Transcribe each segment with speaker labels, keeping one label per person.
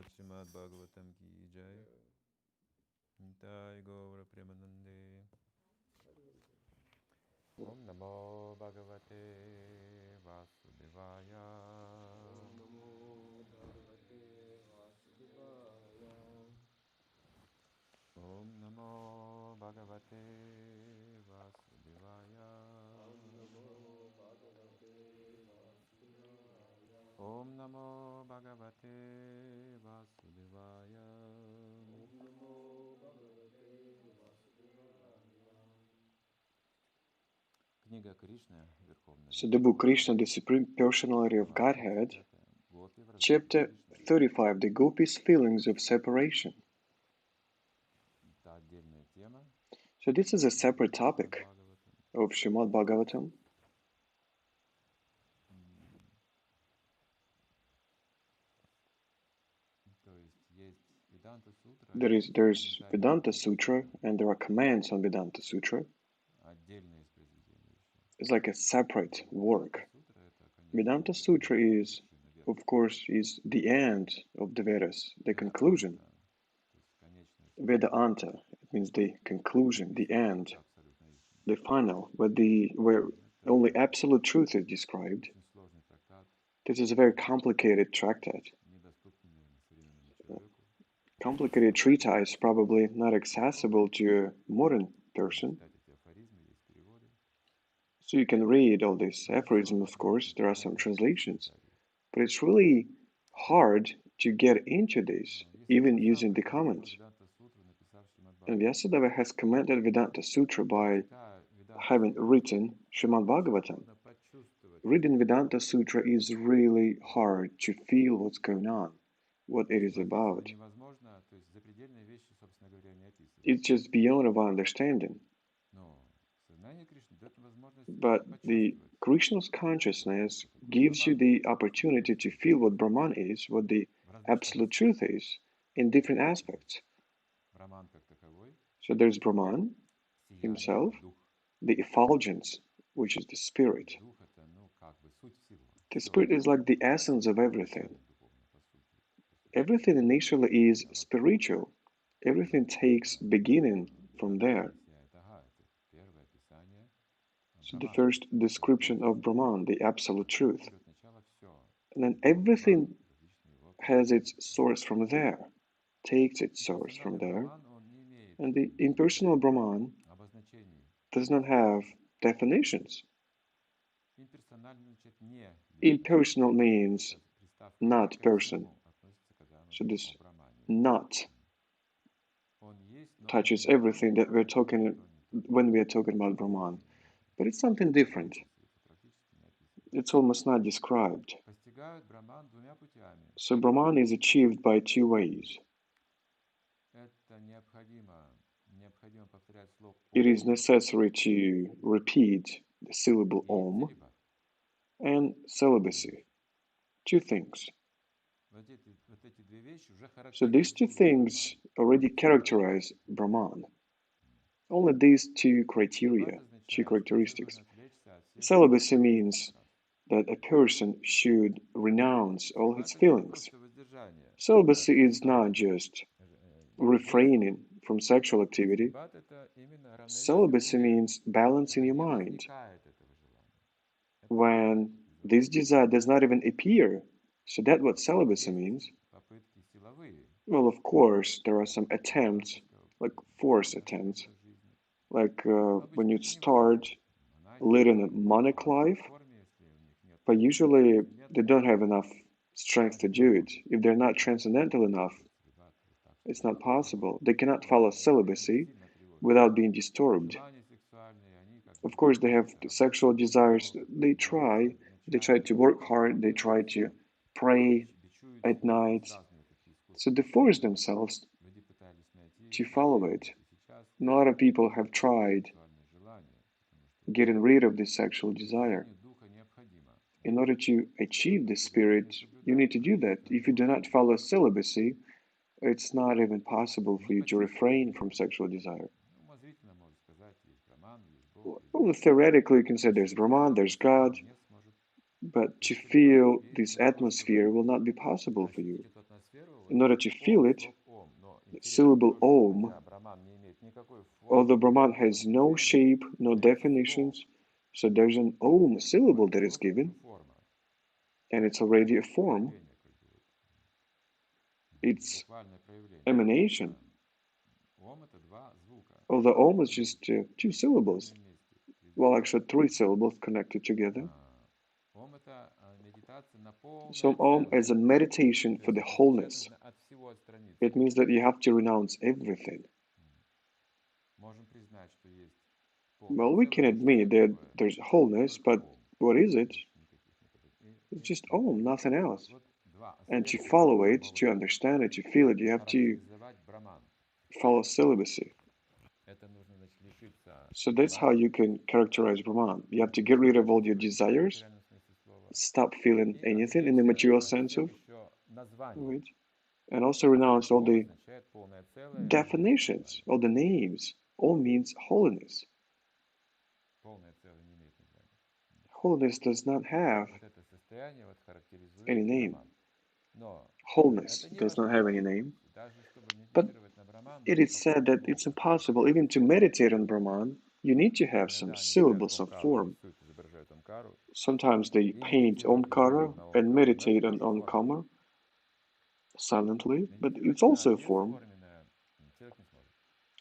Speaker 1: Srimad Bhagavatam ki jai. Nitai Gaura Premanande. Om Namo Bhagavate Vasudevaya.
Speaker 2: Om Namo Bhagavate Vasudevaya.
Speaker 1: Om Namo Bhagavate Vasudevaya.
Speaker 2: Om Namo Bhagavate Vasudevaya.
Speaker 1: Om Namo Bhagavate Vasudevaya.
Speaker 2: Om Namo Bhagavate Vasudevaya.
Speaker 1: Книга Кришны, Верховный
Speaker 3: So the book Krishna, the Supreme Personality of Godhead, chapter 35, the gopīs' feelings of separation. So this is a separate topic of Srimad Bhagavatam. There's Vedanta Sutra, and there are commands on Vedanta Sutra. It's like a separate work. Vedanta Sutra is, of course, is the end of the Vedas, the conclusion. Vedanta, it means the conclusion, the end, the final, where only absolute truth is described. This is a very complicated tractate. Complicated treatise, probably not accessible to a modern person. So you can read all these aphorisms, of course, there are some translations, but it's really hard to get into this, even using the comments. And Vyasadeva has commented Vedanta Sutra by having written Srimad Bhagavatam. Reading Vedanta Sutra is really hard to feel what's going on, what it is about. It's just beyond our understanding. But the Krishna's consciousness gives you the opportunity to feel what Brahman is, what the absolute truth is, in different aspects. So there's Brahman himself, the effulgence, which is the spirit. The spirit is like the essence of everything. Everything initially is spiritual. Everything takes beginning from there. So the first description of Brahman, the absolute truth. And then everything has its source from there, takes its source from there. And the impersonal Brahman does not have definitions. Impersonal means not person. So this not touches everything that we're talking when we are talking about Brahman. But it's something different. It's almost not described. So Brahman is achieved by two ways. It is necessary to repeat the syllable Om and celibacy. Two things. So these two things already characterize Brahman. Only these two criteria, two characteristics. Celibacy means that a person should renounce all his feelings. Celibacy is not just refraining from sexual activity. Celibacy means balancing your mind. When this desire does not even appear, so that's what celibacy means. Well, of course, there are some attempts, like forced attempts, like when you start leading a monk life, but usually they don't have enough strength to do it. If they're not transcendental enough, it's not possible. They cannot follow celibacy without being disturbed. Of course, they have sexual desires. They try to work hard, they try to pray at night. So they force themselves to follow it. A lot of people have tried getting rid of this sexual desire. In order to achieve the spirit, you need to do that. If you do not follow celibacy, it's not even possible for you to refrain from sexual desire. Well, theoretically, you can say there's Brahman, there's God, but to feel this atmosphere will not be possible for you. In order to feel it, the syllable Om, although Brahman has no shape, no definitions, so there's an Om syllable that is given, and it's already a form. It's emanation. Although Om is just two syllables, well, actually three syllables connected together. So Om is a meditation for the wholeness. It means that you have to renounce everything. Well, we can admit that there's wholeness, but what is it? It's just Om, nothing else. And to follow it, to understand it, to feel it, you have to follow celibacy. So that's how you can characterize Brahman. You have to get rid of all your desires, stop feeling anything in the material sense of it, and also renounce all the definitions, all the names. All means holiness. Holiness does not have any name. Wholeness does not have any name. But it is said that it's impossible even to meditate on Brahman. You need to have some syllables of form. Sometimes they paint Omkara and meditate on Omkara silently, but it's also a form.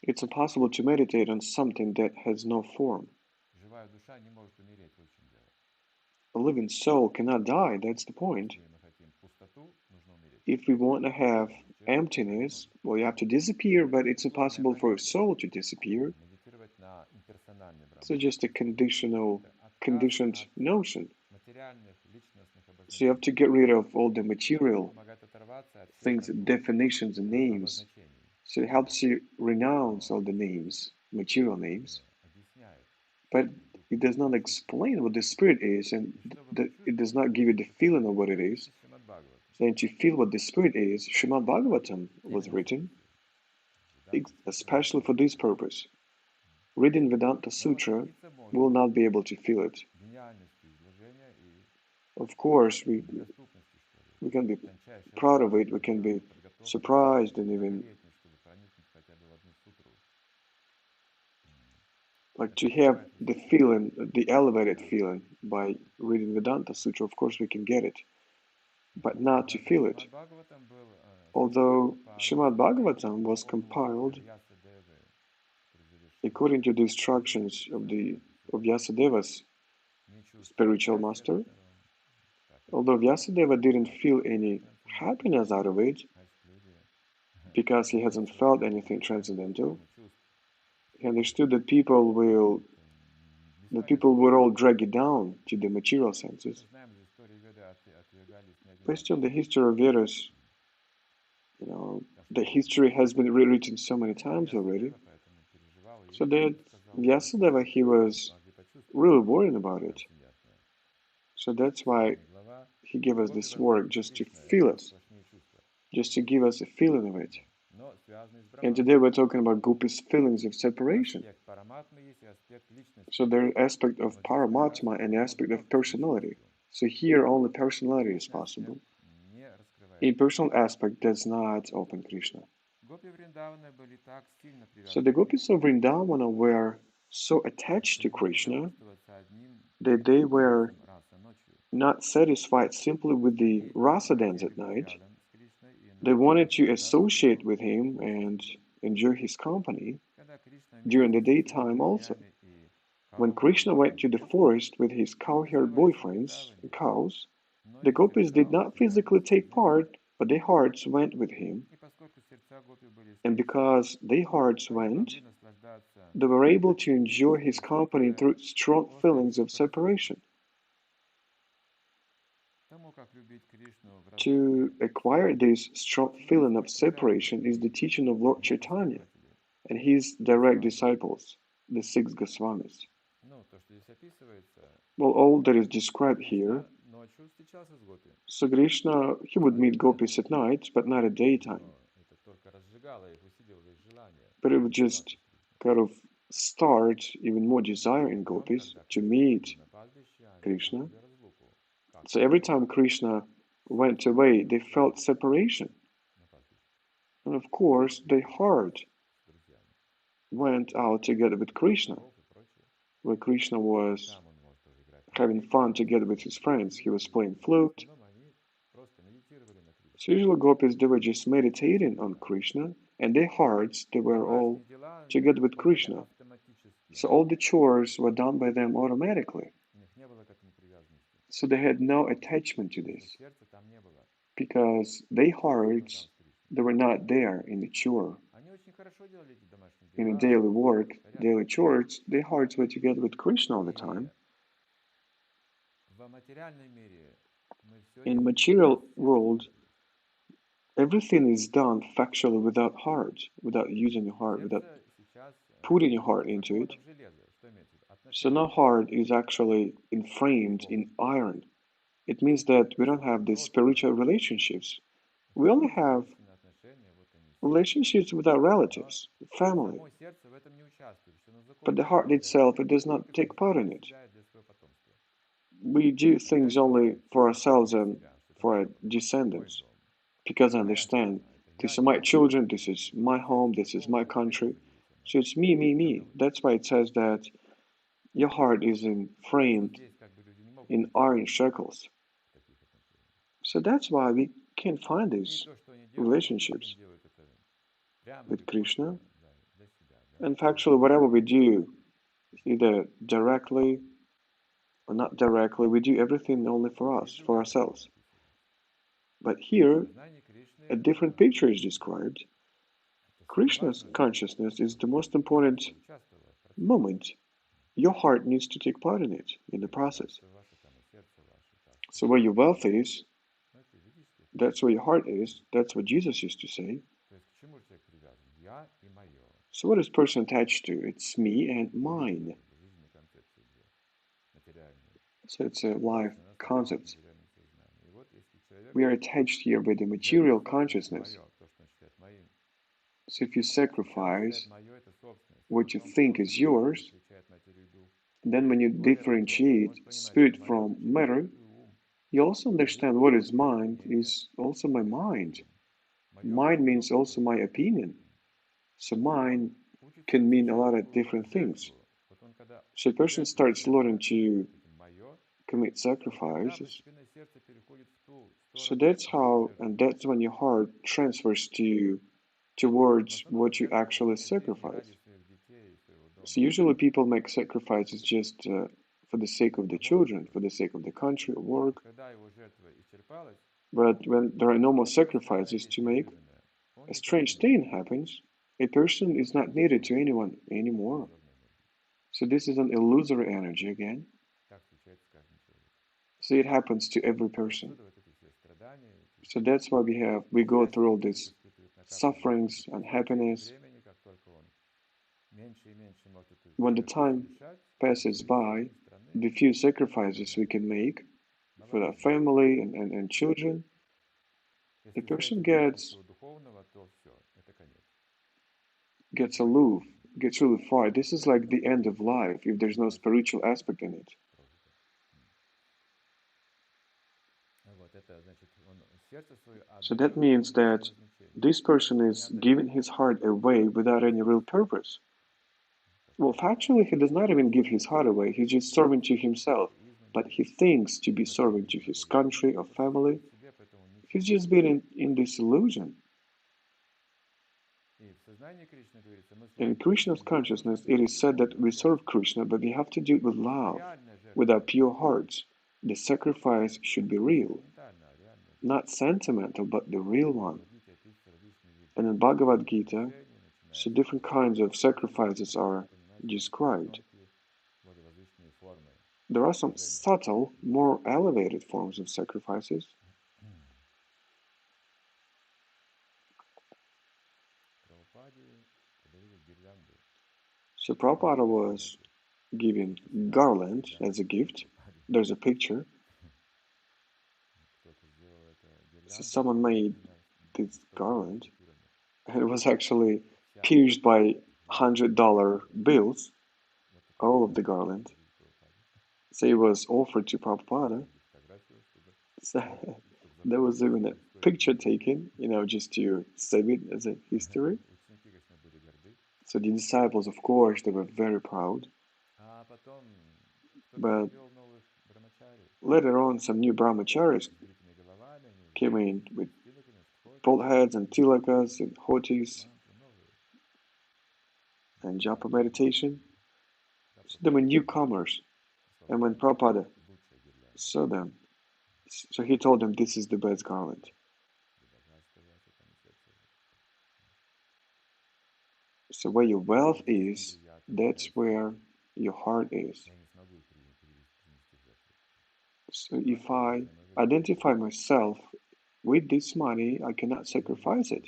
Speaker 3: It's impossible to meditate on something that has no form. A living soul cannot die, that's the point. If we want to have emptiness, well, you have to disappear, but it's impossible for a soul to disappear. So just a conditioned notion. So you have to get rid of all the material things, definitions and names. So it helps you renounce all the names, material names. But it does not explain what the spirit is, and it does not give you the feeling of what it is. So then to feel what the spirit is, Srimad Bhagavatam was written, especially for this purpose. Reading Vedanta Sutra will not be able to feel it. Of course, we can be proud of it, we can be surprised and even like to have the feeling, the elevated feeling by reading Vedanta Sutra. Of course, we can get it, but not to feel it. Although Śrīmad Bhagavatam was compiled according to the instructions of Vyasadeva's spiritual master, although Vyasadeva didn't feel any happiness out of it because he hasn't felt anything transcendental, he understood that people would all drag it down to the material senses. Based on the history of Vedas, the history has been rewritten so many times already, so that Vyasadeva, he was really worried about it. So that's why he gave us this work, just to feel us, just to give us a feeling of it. And today we're talking about gopīs' feelings of separation. So there's an aspect of Paramatma and an aspect of personality. So here only personality is possible. Impersonal aspect does not open Krishna. So the gopīs of Vṛndāvana were so attached to Krishna that they were not satisfied simply with the rāsa dance at night. They wanted to associate with him and enjoy his company during the daytime also. When Krishna went to the forest with his cowherd boyfriends and cows, the gopīs did not physically take part, but their hearts went with him. And because their hearts went, they were able to enjoy his company through strong feelings of separation. To acquire this strong feeling of separation is the teaching of Lord Caitanya and his direct disciples, the Six Gosvāmīs. Well, all that is described here. So Krishna, he would meet gopīs at night, but not at daytime. But it would just kind of start even more desire in gopīs to meet Krishna. So every time Krishna went away, they felt separation. And of course, their heart went out together with Krishna, where Krishna was having fun together with his friends. He was playing flute. So usually gopīs, they were just meditating on Krishna, and their hearts, they were all together with Krishna. So all the chores were done by them automatically. So they had no attachment to this, because their hearts, they were not there in the chore. In the daily work, daily chores, their hearts were together with Krishna all the time. In material world, everything is done factually without heart, without using your heart, without putting your heart into it. So no heart is actually enframed in iron. It means that we don't have these spiritual relationships. We only have relationships with our relatives, family. But the heart itself, it does not take part in it. We do things only for ourselves and for our descendants, because I understand these are my children, this is my home, this is my country. So it's me, me, me. That's why it says that your heart is framed in iron shackles. So that's why we can't find these relationships with Krishna. And factually, whatever we do, either directly or not directly, we do everything only for us, for ourselves. But here, a different picture is described. Krishna's consciousness is the most important moment. Your heart needs to take part in it, in the process. So where your wealth is, that's where your heart is. That's what Jesus used to say. So what is person attached to? It's me and mine. So it's a life concept. We are attached here with the material consciousness. So if you sacrifice what you think is yours, then when you differentiate spirit from matter, you also understand what is mind is also my mind. Mind means also my opinion. So mind can mean a lot of different things. So a person starts learning to commit sacrifices. So that's how, and that's when your heart transfers towards what you actually sacrifice. So usually people make sacrifices just for the sake of the children, for the sake of the country or work. But when there are no more sacrifices to make, a strange thing happens. A person is not needed to anyone anymore. So this is an illusory energy again. So it happens to every person. So that's why we go through all these sufferings and happiness. When the time passes by, the few sacrifices we can make for our family and children, the person gets aloof, gets really far. This is like the end of life if there's no spiritual aspect in it. So that means that this person is giving his heart away without any real purpose. Well, factually, he does not even give his heart away. He's just serving to himself. But he thinks to be serving to his country or family. He's just been in this illusion. In Krishna's consciousness, it is said that we serve Krishna, but we have to do it with love, with our pure hearts. The sacrifice should be real. Not sentimental, but the real one. And in Bhagavad Gita, so different kinds of sacrifices are described. There are some subtle, more elevated forms of sacrifices. So Prabhupada was given garland as a gift. There's a picture. So someone made this garland, and it was actually pierced by $100 bills, all of the garland. So it was offered to Prabhupada. So there was even a picture taken, just to save it as a history. So the disciples, of course, they were very proud. But later on, some new brahmacharis came in with bald heads and tilakas and hotis and japa meditation. So they were newcomers. And when Prabhupada saw them, so he told them, this is the best garland. So where your wealth is, that's where your heart is. So if I identify myself with this money, I cannot sacrifice it.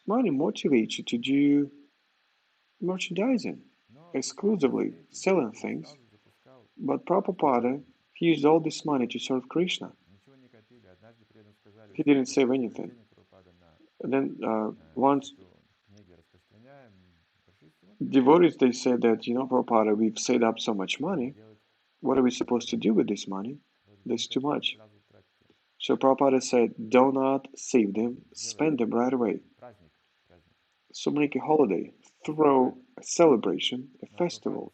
Speaker 3: Money motivates you to do merchandising, exclusively selling things. But Prabhupada, he used all this money to serve Krishna. He didn't save anything. And then once devotees, they said that, Prabhupada, we've saved up so much money. What are we supposed to do with this money? There's too much. So Prabhupada said, do not save them, spend them right away. So make a holiday, throw a celebration, a festival.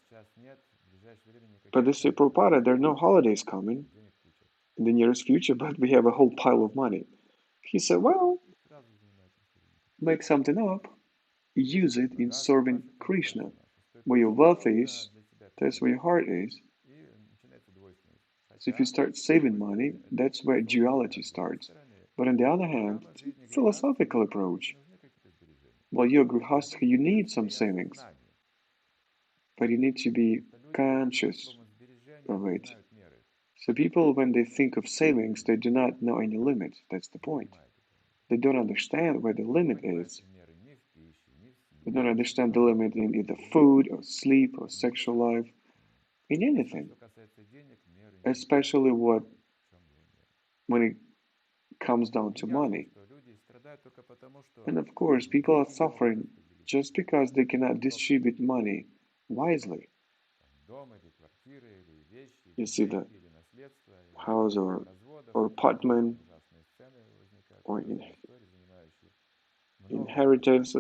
Speaker 3: But they say, Prabhupada, there are no holidays coming in the nearest future, but we have a whole pile of money. He said, well, make something up, use it in serving Krishna. Where your wealth is, that's where your heart is. So if you start saving money, that's where duality starts. But on the other hand, it's a philosophical approach. Well, you're a grihastha, you need some savings. But you need to be conscious of it. So people, when they think of savings, they do not know any limit. That's the point. They don't understand where the limit is. They don't understand the limit in either food or sleep or sexual life, in anything. Especially when it comes down to money. And of course, people are suffering just because they cannot distribute money wisely. You see the house or apartment, or inheritance.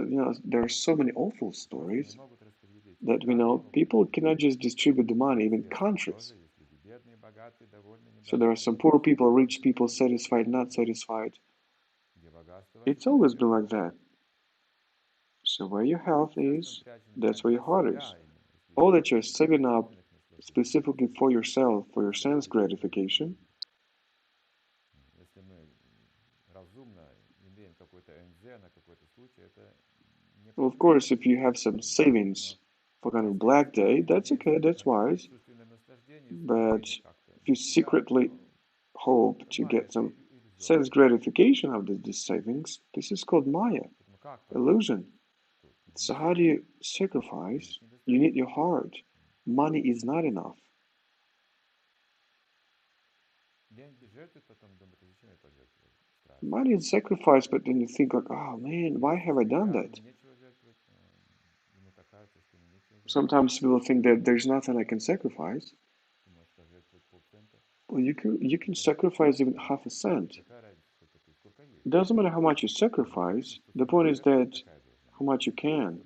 Speaker 3: There are so many awful stories that we know. People cannot just distribute the money, even countries. So there are some poor people, rich people, satisfied, not satisfied. It's always been like that. So where your health is, that's where your heart is. All that you're saving up specifically for yourself, for your sense gratification. Well, of course, if you have some savings for kind of black day, that's okay, that's wise. But if you secretly hope to get some sense gratification out of these savings, this is called Maya, illusion. So how do you sacrifice? You need your heart. Money is not enough. Money is sacrifice, but then you think like, oh man, why have I done that? Sometimes people think that there's nothing I can sacrifice. Well, you can sacrifice even half a cent. It doesn't matter how much you sacrifice. The point is that how much you can.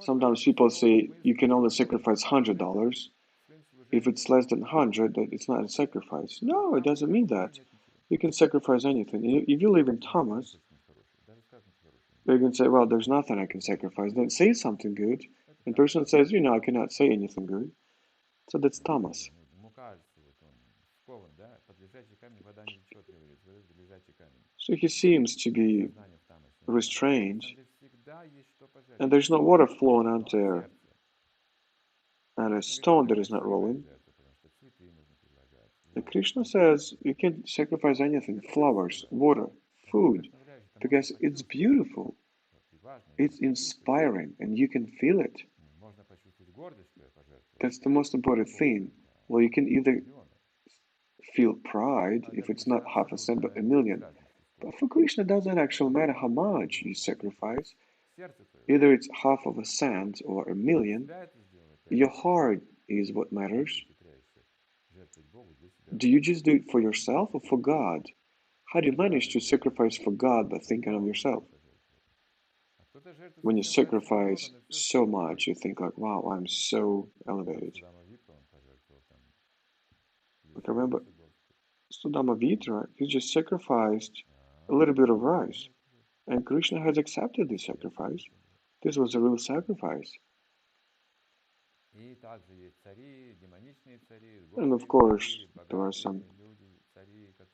Speaker 3: Sometimes people say you can only sacrifice $100. If it's less than 100, that it's not a sacrifice. No, it doesn't mean that. You can sacrifice anything. If you live in Thomas, you can say, well, there's nothing I can sacrifice. Then say something good. And person says, I cannot say anything good. So that's Thomas. So he seems to be restrained, and there's no water flowing out there, and a stone that is not rolling. And Krishna says you can sacrifice anything, flowers, water, food, because it's beautiful, it's inspiring, and you can feel it. That's the most important thing. Well, you can either feel pride if it's not half a cent but a million. But for Krishna, it doesn't actually matter how much you sacrifice. Either it's half of a cent or a million, your heart is what matters. Do you just do it for yourself or for God? How do you manage to sacrifice for God by thinking of yourself? When you sacrifice so much, you think like, wow, I'm so elevated. Like I remember Sudama Vitra, he just sacrificed a little bit of rice. And Krishna has accepted this sacrifice. This was a real sacrifice. And of course, there are some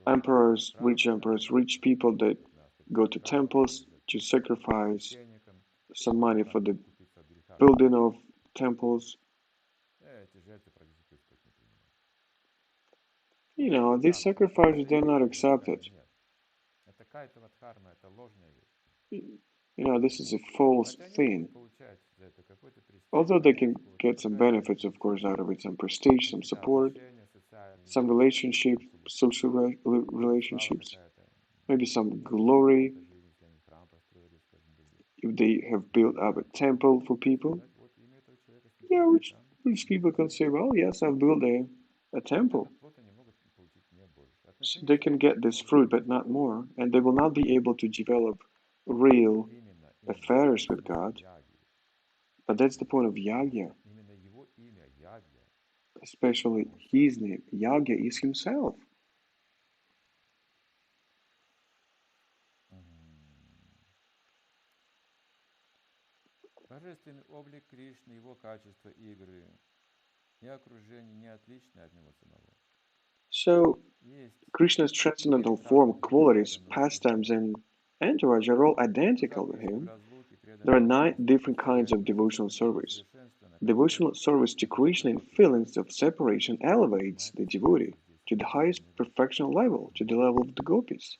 Speaker 3: emperors, rich people that go to temples to sacrifice some money for the building of temples. These sacrifices, they're not accepted. This is a false thing. Although they can get some benefits, of course, out of it, some prestige, some support, some relationships, social relationships, maybe some glory, if they have built up a temple for people. Yeah, which people can say, well, yes, I've built a temple. So they can get this fruit, but not more, and they will not be able to develop real affairs with God. But that's the point of Yagya, especially his name. Yagya is himself. So, Krishna's transcendental form, qualities, pastimes, and entourage are all identical to him. There are 9 different kinds of devotional service. Devotional service to Krishna in feelings of separation elevates the devotee to the highest perfectional level, to the level of the gopīs.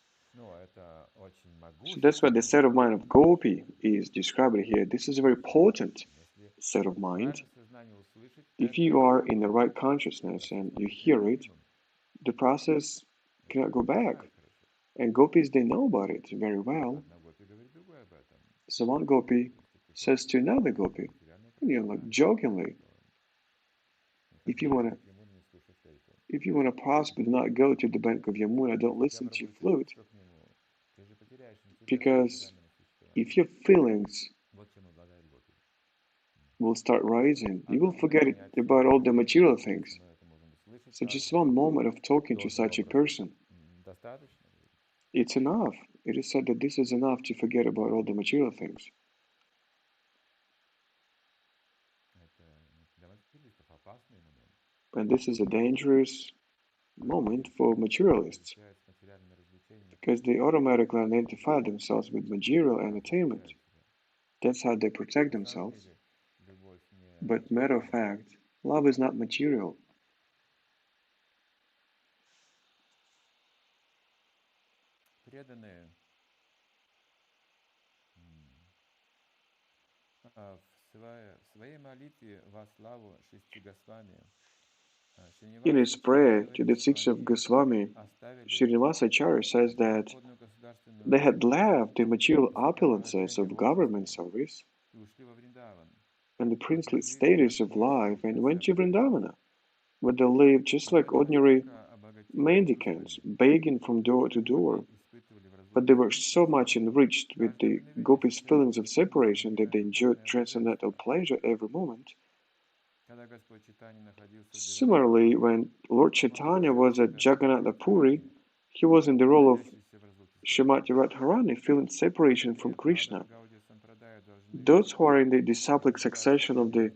Speaker 3: So that's why the state of mind of gopi is described here. This is a very potent state of mind. If you are in the right consciousness and you hear it, the process cannot go back. And gopis, they know about it very well. So one gopi says to another gopi, like jokingly, if you want to If you want to prosper, do not go to the bank of Yamuna, don't listen to your flute, because if your feelings will start rising, you will forget about all the material things. So just one moment of talking to such a person, it's enough. It is said that this is enough to forget about all the material things. And this is a dangerous moment for materialists, because they automatically identify themselves with material entertainment. That's how they protect themselves. But matter of fact, love is not material. In his prayer to the Six of Gosvāmī, Srinivasacharya says that they had left the material opulences of government service and the princely status of life and went to Vṛndāvana, where they lived just like ordinary mendicants, begging from door to door. But they were so much enriched with the gopīs' feelings of separation that they enjoyed transcendental pleasure every moment. Similarly, when Lord Caitanya was at Jagannath Puri, he was in the role of Śrīmati Radharani, feeling separation from Krishna. Those who are in the disciplic succession of the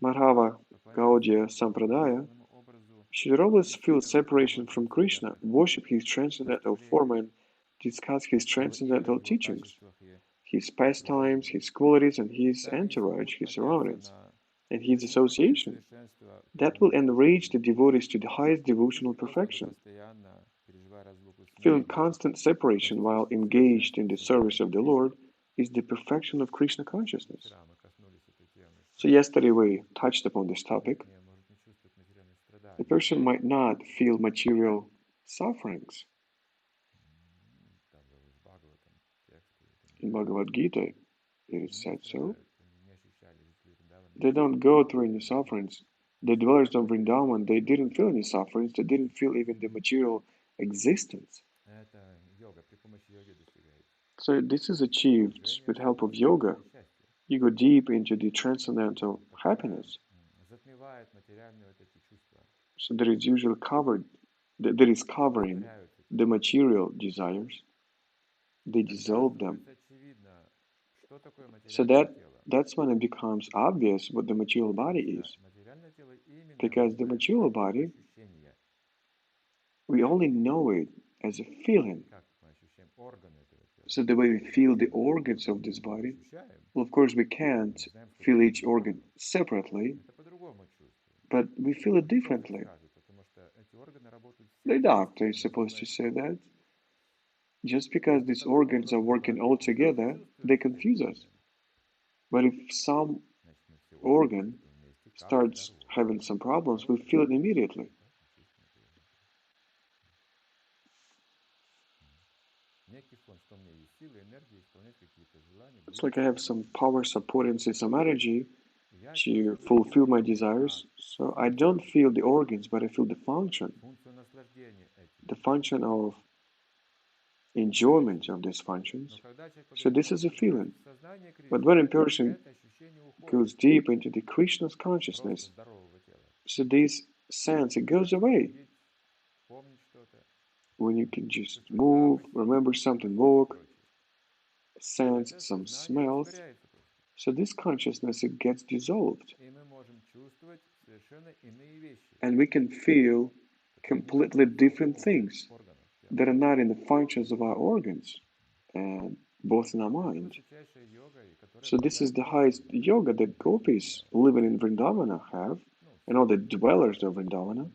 Speaker 3: Madhava Gaudiya Sampradaya should always feel separation from Krishna, worship his transcendental form, and discuss his transcendental teachings, his pastimes, his qualities, and his entourage, his surroundings, and his association. That will enrich the devotees to the highest devotional perfection. Feeling constant separation while engaged in the service of the Lord is the perfection of Krishna consciousness. So yesterday we touched upon this topic. A person might not feel material sufferings. In Bhagavad Gita, it is said so. They don't go through any sufferings. The dwellers of Vṛndāvana, they didn't feel any sufferings. They didn't feel even the material existence. So this is achieved with help of yoga. You go deep into the transcendental happiness. So that is usually covered, that is covering the material desires. They dissolve them. So that's when it becomes obvious what the material body is. Because the material body, we only know it as a feeling. So the way we feel the organs of this body, well, of course we can't feel each organ separately, but we feel it differently. The doctor is supposed to say that. Just because these organs are working all together, they confuse us. But if some organ starts having some problems, we feel it immediately. It's like I have some power, some potency, some energy to fulfill my desires. So I don't feel the organs, but I feel the function of enjoyment of these functions. So this is a feeling. But when a person goes deep into the Krishna's consciousness, so this sense, it goes away. When you can just move, remember something, walk, sense some smells, so this consciousness, it gets dissolved. And we can feel completely different things that are not in the functions of our organs, and both in our mind. So this is the highest yoga that gopīs living in Vṛndāvana have, and all the dwellers of Vṛndāvana,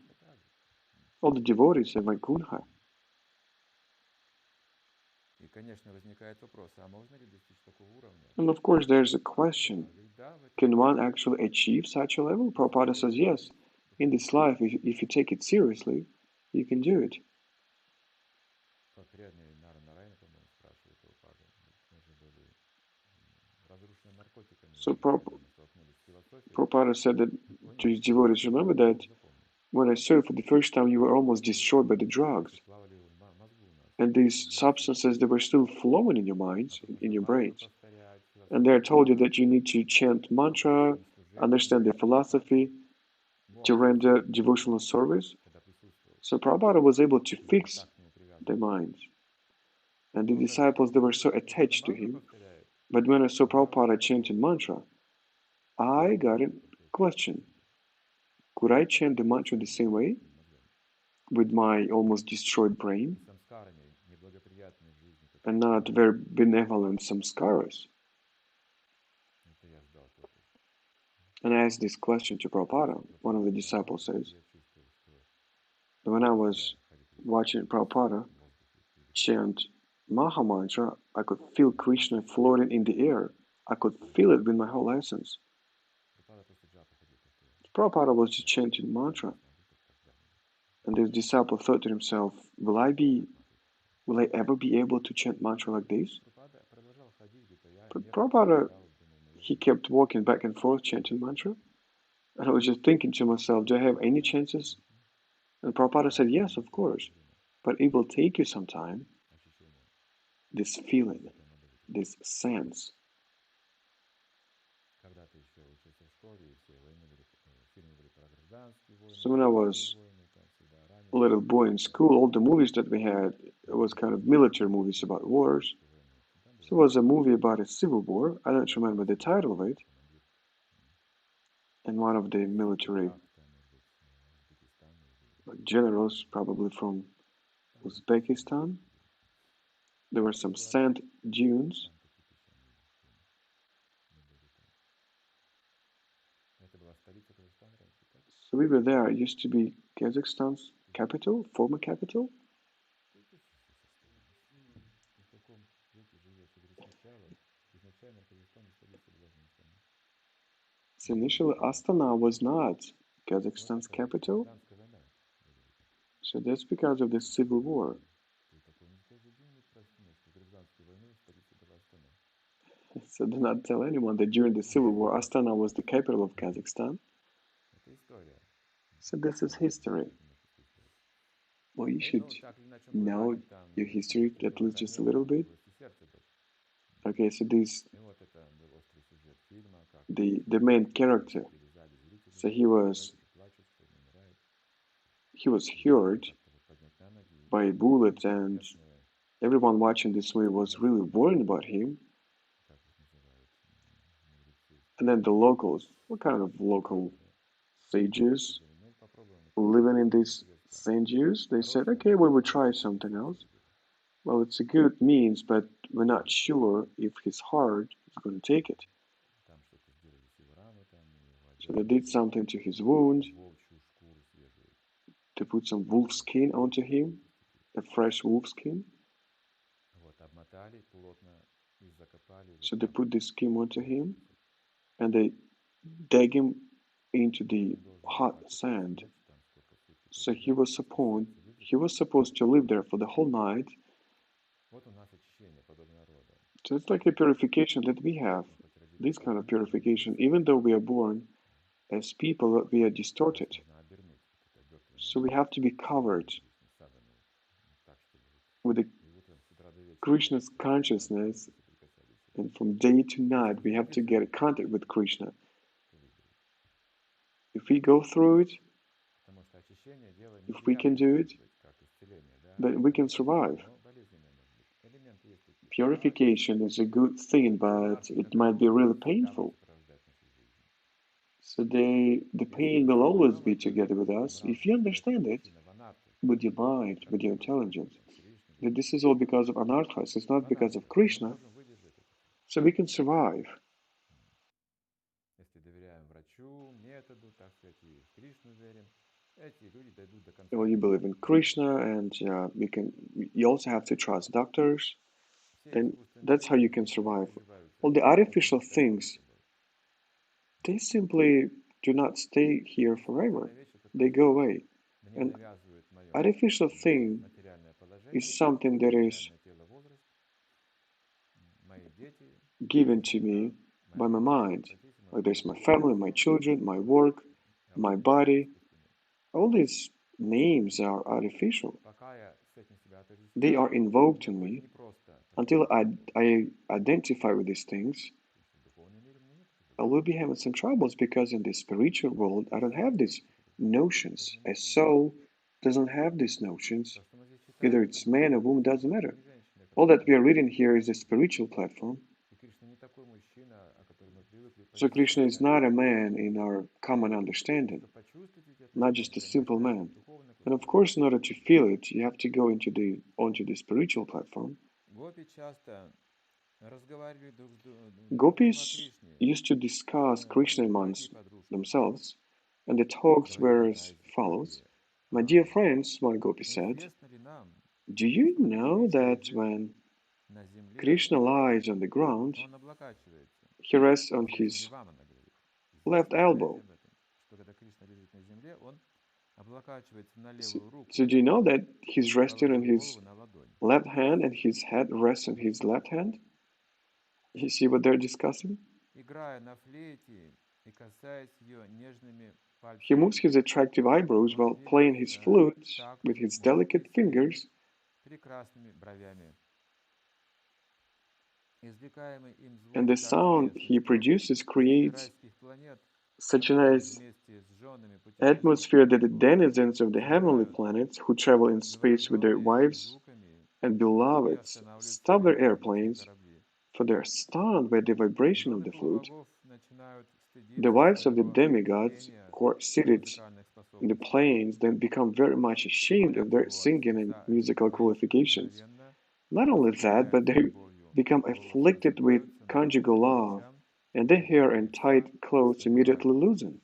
Speaker 3: all the devotees of Vaikuntha. And of course there's a question, can one actually achieve such a level? Prabhupada says yes. In this life, if you take it seriously, you can do it. So Prabhupada said that to his devotees, remember that when I saw you for the first time, you were almost destroyed by the drugs. And these substances, they were still flowing in your minds, in your brains. And they told you that you need to chant mantra, understand their philosophy, to render devotional service. So Prabhupada was able to fix their minds. And the disciples, they were so attached to him. But when I saw Prabhupada chanting mantra, I got a question. Could I chant the mantra the same way with my almost destroyed brain and not very benevolent samskaras? And I asked this question to Prabhupada. One of the disciples says, when I was watching Prabhupada chant Maha Mantra, I could feel Krishna floating in the air. I could feel it with my whole essence. Prabhupada was just chanting mantra. And this disciple thought to himself, will I ever be able to chant mantra like this? But Prabhupada, he kept walking back and forth chanting mantra. And I was just thinking to myself, do I have any chances? And Prabhupada said, yes, of course. But it will take you some time. This feeling, this sense. So when I was a little boy in school, all the movies that we had, it was kind of military movies about wars. So it was a movie about a civil war. I don't remember the title of it. And one of the military generals, probably from Uzbekistan, there were some sand dunes. So we were there. It used to be Kazakhstan's capital, former capital. So initially, Astana was not Kazakhstan's capital. So that's because of the civil war. So do not tell anyone that during the civil war, Astana was the capital of Kazakhstan. So this is history. Well, you should know your history at least just a little bit. Okay, so the main character, so he was hurt by a bullet, and everyone watching this movie was really worried about him. And then the locals, what kind of local sages living in these sand dunes, they said, okay, we will try something else. Well, it's a good means, but we're not sure if his heart is going to take it. So they did something to his wound. They put some wolf skin onto him, a fresh wolf skin. So they put the skin onto him, and they dug him into the hot sand. So he was supposed to live there for the whole night. So it's like a purification that we have, this kind of purification, even though we are born as people, we are distorted. So we have to be covered with the Krishna's consciousness, and from day to night we have to get in contact with Krishna. If we go through it, if we can do it, then we can survive. Purification is a good thing, but it might be really painful. So the pain will always be together with us if you understand it with your mind, with your intelligence. That this is all because of anarthas, it's not because of Krishna. So we can survive. Well, you believe in Krishna, and you also have to trust doctors. Then that's how you can survive. All the artificial things, they simply do not stay here forever. They go away. An artificial thing is something that is given to me by my mind. Like there's my family, my children, my work, my body. all these names are artificial.
Speaker 1: Пока я с этим себя
Speaker 3: They are
Speaker 1: отождествляю,
Speaker 3: invoked to
Speaker 1: мне будет
Speaker 3: me
Speaker 1: непросто
Speaker 3: until
Speaker 1: практиковать.
Speaker 3: I identify with these things.
Speaker 1: В духовном мире мне нет этих
Speaker 3: I will be having some troubles because in the spiritual world I don't have these notions. A soul doesn't have these notions.
Speaker 1: То, что мы здесь
Speaker 3: Either
Speaker 1: читаем,
Speaker 3: it's man or woman, doesn't matter.
Speaker 1: не женщина,
Speaker 3: All that we are reading here is a spiritual platform.
Speaker 1: и Кришна не такой мужчина, о котором мы привыкли
Speaker 3: So Krishna is
Speaker 1: представлять.
Speaker 3: not a man in our common understanding,
Speaker 1: Чтобы почувствовать эти
Speaker 3: not just a
Speaker 1: отношения,
Speaker 3: simple
Speaker 1: нужно
Speaker 3: man.
Speaker 1: в духовный
Speaker 3: And of
Speaker 1: план.
Speaker 3: course, in order to feel it, you have to go onto the spiritual platform.
Speaker 1: Гопи часто разговаривали друг с другом о
Speaker 3: Gopis
Speaker 1: Кришне,
Speaker 3: used to discuss Krishna
Speaker 1: братья и
Speaker 3: amongst
Speaker 1: подружки.
Speaker 3: themselves, and the talks were
Speaker 1: Говорили
Speaker 3: as
Speaker 1: одна из
Speaker 3: follows.
Speaker 1: гопи.
Speaker 3: My dear friends, one gopi said,
Speaker 1: Известно ли нам,
Speaker 3: do you
Speaker 1: что когда
Speaker 3: know
Speaker 1: Кришна
Speaker 3: that
Speaker 1: лежит
Speaker 3: when
Speaker 1: на земле,
Speaker 3: Krishna lies on the ground,
Speaker 1: он облокачивается?
Speaker 3: he rests on
Speaker 1: Здесь
Speaker 3: his
Speaker 1: Vṛndāvana говорит.
Speaker 3: left
Speaker 1: Известно, вы знаете
Speaker 3: elbow?
Speaker 1: об этом, что когда Кришна лежит на земле, он облокачивается на
Speaker 3: So,
Speaker 1: левую руку,
Speaker 3: so do you know that he's resting on
Speaker 1: положив
Speaker 3: his
Speaker 1: голову на ладонь.
Speaker 3: left hand and his head rests on his left hand? You see what they're discussing?
Speaker 1: Играя на флейте и касаясь ее нежными
Speaker 3: He
Speaker 1: пальцами,
Speaker 3: moves his attractive eyebrows while
Speaker 1: он
Speaker 3: playing his
Speaker 1: двигается
Speaker 3: flute
Speaker 1: в такт
Speaker 3: with his
Speaker 1: музыки
Speaker 3: delicate
Speaker 1: своими
Speaker 3: fingers.
Speaker 1: прекрасными бровями. Извлекаемый им
Speaker 3: And
Speaker 1: звук
Speaker 3: the
Speaker 1: так
Speaker 3: sound
Speaker 1: чудесный,
Speaker 3: he
Speaker 1: что
Speaker 3: produces
Speaker 1: жители
Speaker 3: creates
Speaker 1: райских планет,
Speaker 3: such a
Speaker 1: которые
Speaker 3: nice
Speaker 1: вместе с женами путешествуют
Speaker 3: atmosphere
Speaker 1: по
Speaker 3: that the
Speaker 1: небу,
Speaker 3: denizens of the heavenly
Speaker 1: замирают,
Speaker 3: planets who travel in space with their
Speaker 1: завороженные этими
Speaker 3: wives
Speaker 1: звуками,
Speaker 3: and
Speaker 1: и
Speaker 3: beloveds
Speaker 1: останавливают
Speaker 3: stop
Speaker 1: свои
Speaker 3: their
Speaker 1: космические
Speaker 3: airplanes,
Speaker 1: корабли.
Speaker 3: for they are stunned by the vibration of
Speaker 1: Жены
Speaker 3: the flute.
Speaker 1: полубогов начинают
Speaker 3: The
Speaker 1: стыдиться
Speaker 3: wives of the
Speaker 1: своего
Speaker 3: demigods
Speaker 1: пения
Speaker 3: who are
Speaker 1: и
Speaker 3: seated
Speaker 1: музыкальных
Speaker 3: in the
Speaker 1: способностей.
Speaker 3: plains then become very much ashamed
Speaker 1: Более
Speaker 3: of their
Speaker 1: того, от
Speaker 3: singing and
Speaker 1: сердца этих
Speaker 3: musical
Speaker 1: женщин
Speaker 3: qualifications.
Speaker 1: мгновенно
Speaker 3: Not only that, but
Speaker 1: воспламеняются
Speaker 3: they
Speaker 1: любовью.
Speaker 3: become
Speaker 1: Волосы
Speaker 3: afflicted with
Speaker 1: распускаются на
Speaker 3: conjugal
Speaker 1: лбу и
Speaker 3: love,
Speaker 1: плечам,
Speaker 3: and their hair
Speaker 1: одежда
Speaker 3: and
Speaker 1: легка
Speaker 3: tight
Speaker 1: и
Speaker 3: clothes immediately
Speaker 1: свободна.
Speaker 3: loosen.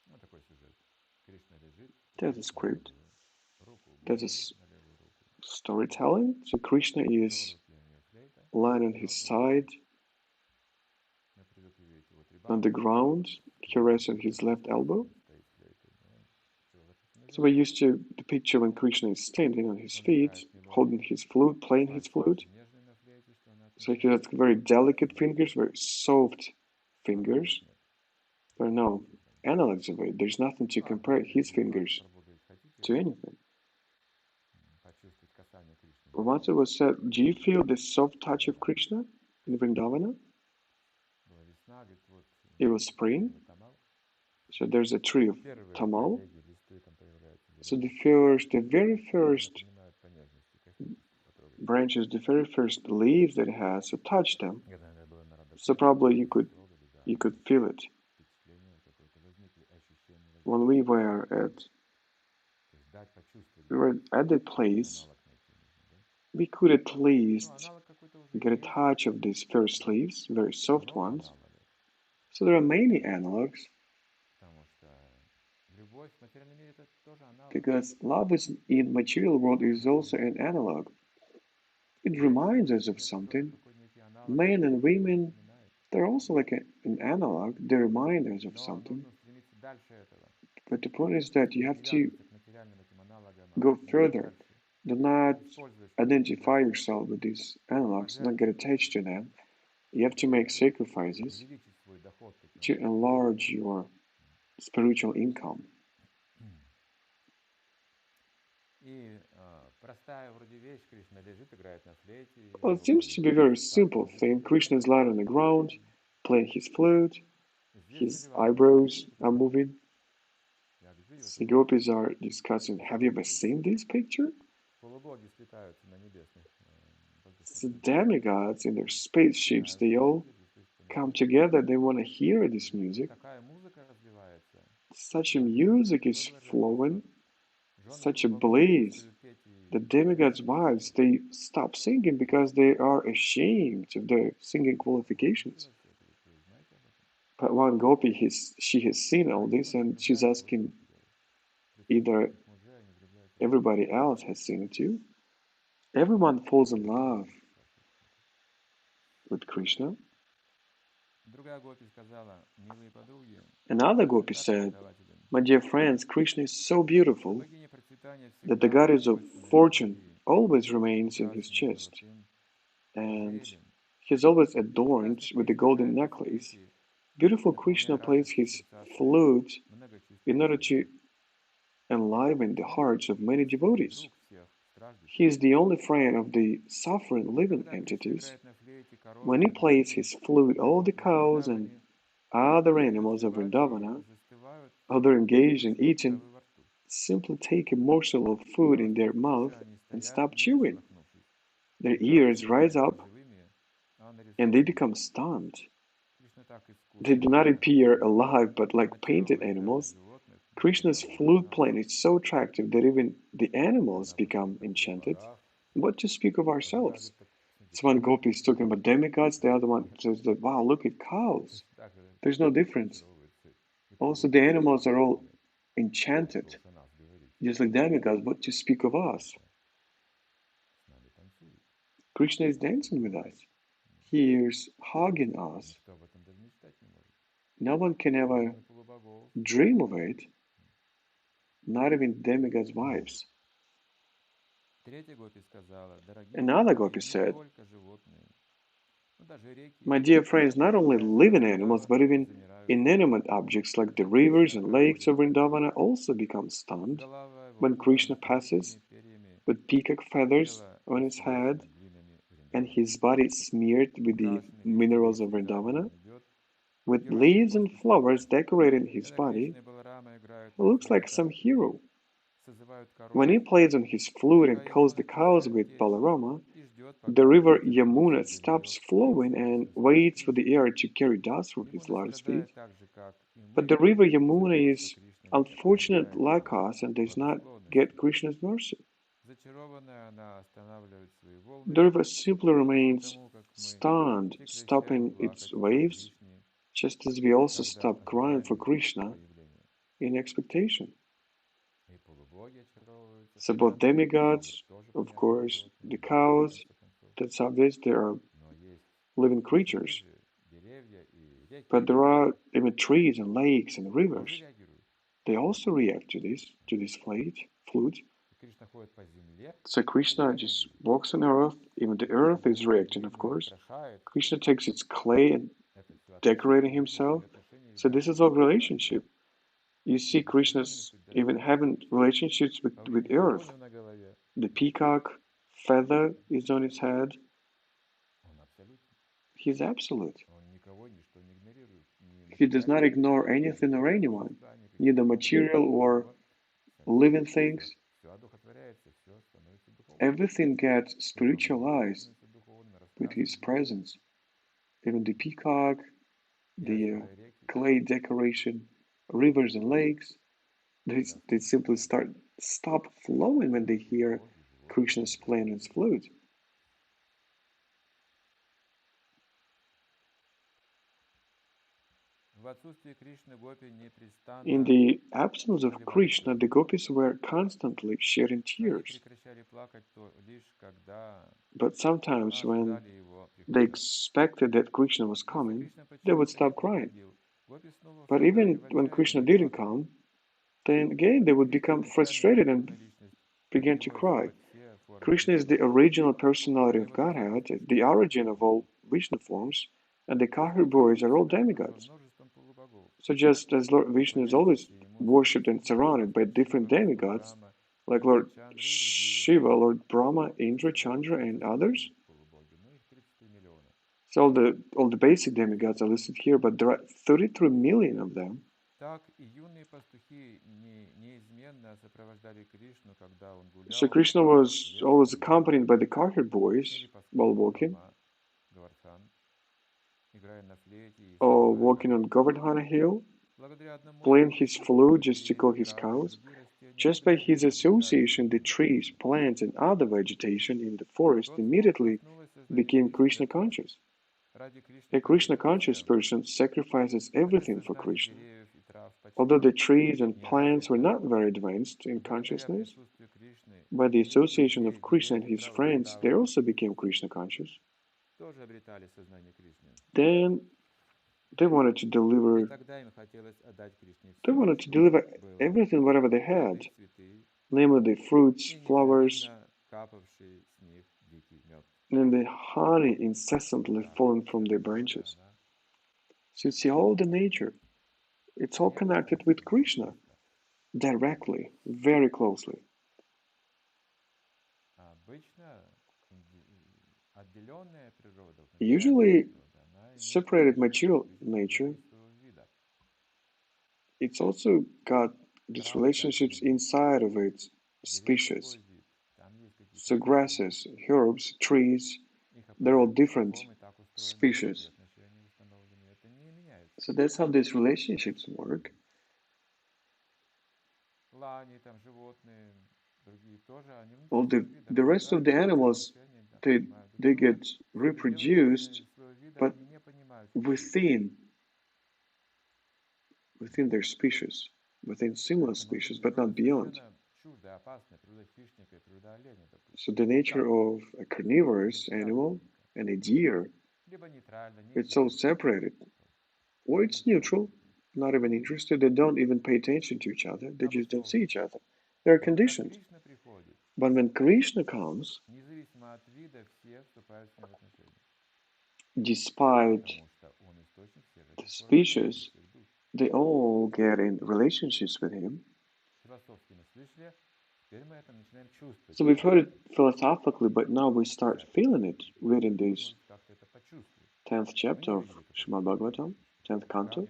Speaker 1: Вот такой сюжет. Кришна лежит,
Speaker 3: There's a
Speaker 1: кладет на
Speaker 3: script.
Speaker 1: левую руку,
Speaker 3: There's a
Speaker 1: голову на левую руку.
Speaker 3: storytelling. So Krishna
Speaker 1: В
Speaker 3: is
Speaker 1: правой руке у нее флейта,
Speaker 3: lying on
Speaker 1: в
Speaker 3: his
Speaker 1: левой
Speaker 3: side
Speaker 1: руке мы привыкли видеть его три
Speaker 3: on the
Speaker 1: пальца.
Speaker 3: ground. He rests on his left elbow.
Speaker 1: Стоит флейтой, но он философски на
Speaker 3: So we're
Speaker 1: земле.
Speaker 3: used to the picture when Krishna is standing on his
Speaker 1: Он
Speaker 3: feet,
Speaker 1: играет его
Speaker 3: holding his flute, playing his
Speaker 1: пальцы
Speaker 3: flute.
Speaker 1: очень нежные на флейте, что она
Speaker 3: So he
Speaker 1: отмечает.
Speaker 3: has very delicate fingers, very soft
Speaker 1: Аналогов
Speaker 3: fingers.
Speaker 1: нет.
Speaker 3: There are no analogs of it. There's nothing to compare
Speaker 1: Если
Speaker 3: his
Speaker 1: немного
Speaker 3: fingers
Speaker 1: поработать хотите,
Speaker 3: to anything.
Speaker 1: почувствовать касание Кришны.
Speaker 3: But once it was said, do you feel the soft touch of Krishna in Vṛndāvana?
Speaker 1: Была весна, говорит, вот
Speaker 3: It was spring,
Speaker 1: дерево тамал.
Speaker 3: so there's a tree of
Speaker 1: Первые
Speaker 3: tamal.
Speaker 1: побеги, листы там появляются.
Speaker 3: So the very first
Speaker 1: Напоминают по нежности, коснитесь, потрогайте.
Speaker 3: branches, the very first leaves that it has, so touch them.
Speaker 1: Когда она была на
Speaker 3: So
Speaker 1: Радхаре,
Speaker 3: probably
Speaker 1: трогали, да,
Speaker 3: you could feel it.
Speaker 1: впечатление какое-то возникли, ощущения
Speaker 3: When
Speaker 1: возникли.
Speaker 3: we were
Speaker 1: То есть дать почувствовать.
Speaker 3: we were at the place,
Speaker 1: Аналог найти нужно, да?
Speaker 3: we could at
Speaker 1: Ну,
Speaker 3: least
Speaker 1: аналог какой-то уже
Speaker 3: get a
Speaker 1: есть.
Speaker 3: touch of these first leaves, very soft
Speaker 1: Много
Speaker 3: ones.
Speaker 1: аналогов.
Speaker 3: So there are many analogs
Speaker 1: Потому что любовь в материальном мире это тоже аналог.
Speaker 3: because love is in material world is also an analog. It reminds us of something.
Speaker 1: Какой некий аналог
Speaker 3: Men and women,
Speaker 1: напоминает.
Speaker 3: they're also like an analog. They remind us of
Speaker 1: Но
Speaker 3: something.
Speaker 1: нужно стремиться дальше этого.
Speaker 3: But the point is that you
Speaker 1: Не
Speaker 3: have to
Speaker 1: привязываться к материальным этим аналогам, а
Speaker 3: go
Speaker 1: идти
Speaker 3: further.
Speaker 1: дальше.
Speaker 3: Do not
Speaker 1: Использовать свои
Speaker 3: identify
Speaker 1: силы,
Speaker 3: yourself with these analogs. Do not get attached to them. You have to make sacrifices
Speaker 1: увеличить свой доход таким
Speaker 3: to
Speaker 1: образом.
Speaker 3: enlarge your spiritual income.
Speaker 1: И простая вроде вещь, Кришна лежит, играет на флейте.
Speaker 3: Well, it seems to be a very simple thing. Krishna is lying on the ground, playing his flute. His eyebrows are moving. The gopis are discussing, have you ever seen this picture?
Speaker 1: Полубоги слетаются на небесных
Speaker 3: The demigods in their spaceships, they all come together. They want to hear this music.
Speaker 1: Такая музыка развивается.
Speaker 3: Such a music is flowing, such a bliss. The demigods' wives, they stop singing because they are ashamed of their singing qualifications. But one gopi, she has seen all this and she's asking either everybody else has seen it too. Everyone falls in love with Krishna.
Speaker 1: Другая гопи сказала, милые подруги,
Speaker 3: Another gopi said, my dear friends, Krishna is so beautiful that the goddess of fortune always remains in his chest, and he is always adorned with a golden necklace, Beautiful Krishna plays his flute in order to enliven the hearts of many devotees. He is the only friend of the suffering living entities. When he plays his flute, all the cows and other animals of Vṛndāvana, although engaged in eating, simply take a morsel of food in their mouth and stop chewing. Their ears rise up and they become stunned. They do not appear alive but like painted animals. Krishna's flute playing is so attractive that even the animals become enchanted. What to speak of ourselves? So one gopi is talking about demigods, the other one says that, wow, look at cows. There's no difference. Also, the animals are all enchanted, just like demigods. What to speak of us? Krishna is dancing with us. He is hugging us. No one can ever dream of it, not even demigods' wives. Another gopi said, my dear friends, not only living animals, but even inanimate objects like the rivers and lakes of Vṛndāvana also become stunned when Krishna passes with peacock feathers on his head and his body smeared with the minerals of Vṛndāvana, with leaves and flowers decorating his body. He looks like some hero. When he plays on his flute and calls the cows with Balarama, the river Yamuna stops flowing and waits for the air to carry dust from his lotus feet. But the river Yamuna is unfortunate like us and does not get Krishna's mercy. The river simply remains stunned, stopping its waves, just as we also stop crying for Krishna in expectation. So both demigods, of course, the cows, that's obvious, they are living creatures. But there are even trees and lakes and rivers. They also react to this flute. So Krishna just walks on earth, even the earth is reacting, of course. Krishna takes its clay and decorating himself. So this is all relationship. You see Krishna's even having relationships with earth. The peacock feather is on his head. He's absolute. He does not ignore anything or anyone, neither material or living things. Everything gets spiritualized with his presence. Even the peacock, the clay decoration, rivers and lakes, they simply stop flowing when they hear Krishna's playing his flute. In the absence of Krishna, the gopis were constantly shedding tears. But sometimes when they expected that Krishna was coming, they would stop crying. But even when Krishna didn't come, then again they would become frustrated and begin to cry. Krishna is the original personality of Godhead, the origin of all Vishnu forms, and the cowherd boys are all demigods. So just as Lord Vishnu is always worshipped and surrounded by different demigods, like Lord Shiva, Lord Brahma, Indra, Chandra, and others. So all the basic demigods are listed here, but there are 33 million of them. So Krishna was always accompanied by the cowherd boys while walking, or walking on Govardhana hill, playing his flute just to call his cows. Just by his association, the trees, plants, and other vegetation in the forest immediately became Krishna conscious. A Krishna conscious person sacrifices everything for Krishna. Although the trees and plants were not very advanced in consciousness, by the association of Krishna and his friends, they also became Krishna conscious. Then they wanted to deliver everything, whatever they had, namely the fruits, flowers, and the honey incessantly falling from their branches. So you see all the nature. It's all connected with Krishna directly, very closely. Usually, separated material nature, it's also got these relationships inside of its species. So grasses, herbs, trees, they're all different species. So that's how these relationships work. All the rest of the animals, they get reproduced, but within their species, within similar species, but not beyond. So the nature of a carnivorous animal and a deer, it's all separated. Or it's neutral, not even interested. They don't even pay attention to each other. They just don't see each other. They're conditioned. But when Krishna comes, despite the species, they all get in relationships with him. So we've heard it philosophically, but now we start feeling it reading this 10th chapter of Srimad Bhagavatam, 10th canto.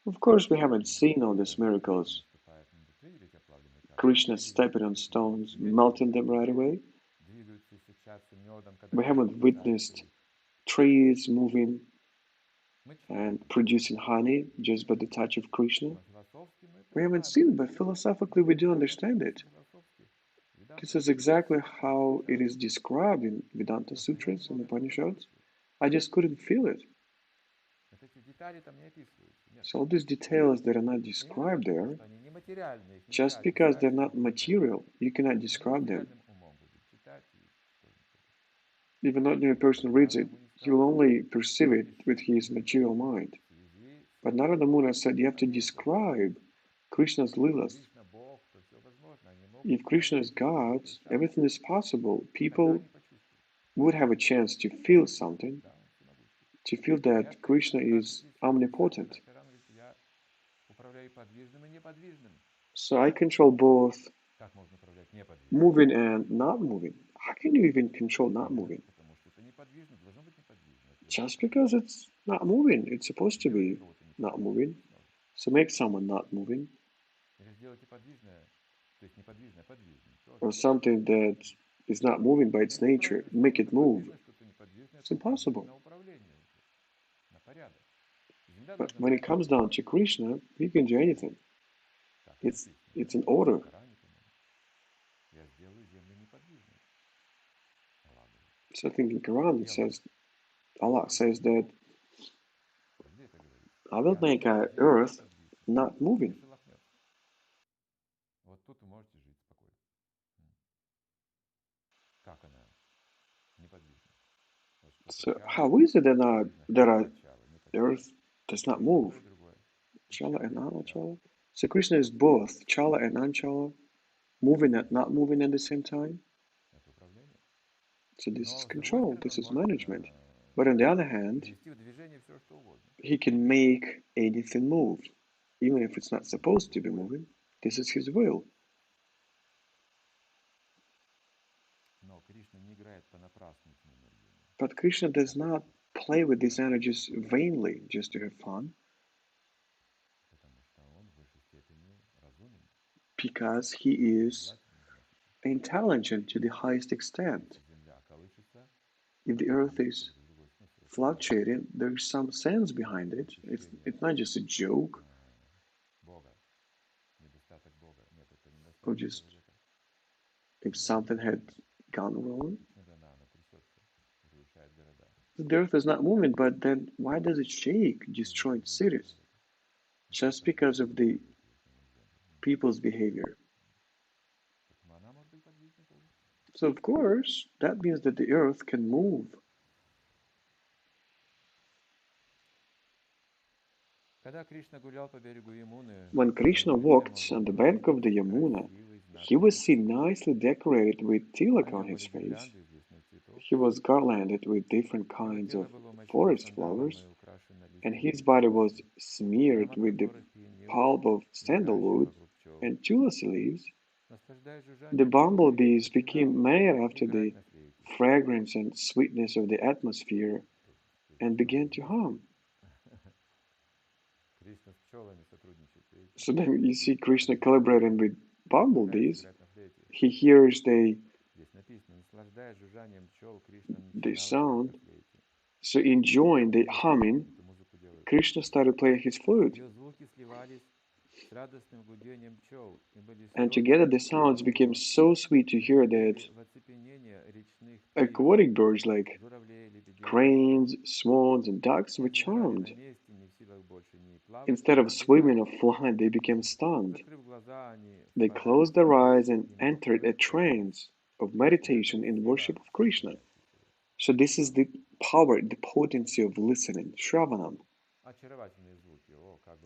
Speaker 3: Of course, we haven't seen all these miracles. Krishna stepping on stones, melting them right away. We haven't witnessed trees moving and producing honey just by the touch of Krishna. We haven't seen it, but philosophically we do understand it. This is exactly how it is described in Vedanta Sutras and Upanishads. I just couldn't feel it. So all these details that are not described there, just because they're not material, you cannot describe them. If an ordinary person reads it, he will only perceive it with his material mind. But Narada Muni said you have to describe Krishna's Leelas. If Krishna is God, everything is possible. People would have a chance to feel something, to feel that Krishna is omnipotent. So I control both moving and not moving. How can you even control not moving? Just because it's not moving, it's supposed to be not moving. So make someone not moving. Or something that is not moving by its nature, make it move. It's impossible. But when it comes down to Krishna, he can do anything. It's an order. So I think in Quran it says, Allah says that I will make our earth not moving. So how is it that our earth does not move? Chala and Anachala? So Krishna is both Chala and Anchala, moving and not moving at the same time. So this is control, this is management. But on the other hand, he can make anything move, even if it's not supposed to be moving. This is his will. But Krishna does not play with these energies vainly just to have fun, because he is intelligent to the highest extent. If the earth is fluctuating, there is some sense behind it. It's not just a joke, or just if something had gone wrong. The earth is not moving, but then why does it shake, destroying cities? Just because of the people's behavior. So of course, that means that the earth can move. When Krishna walked on the bank of the Yamuna, he was seen nicely decorated with tilak on his face. He was garlanded with different kinds of forest flowers. and his body was smeared with the pulp of sandalwood and tulsi leaves, the bumblebees became mad after the fragrance and sweetness of the atmosphere and began to hum. So then you see Krishna collaborating with bumblebees. He hears the sound, so enjoying the humming, Krishna started playing his flute. And together the sounds became so sweet to hear that aquatic birds like cranes, swans, and ducks were charmed. Instead of swimming or flying, they became stunned. They closed their eyes and entered a trance of meditation in worship of Krishna. So this is the power, the potency of listening, Shravanam,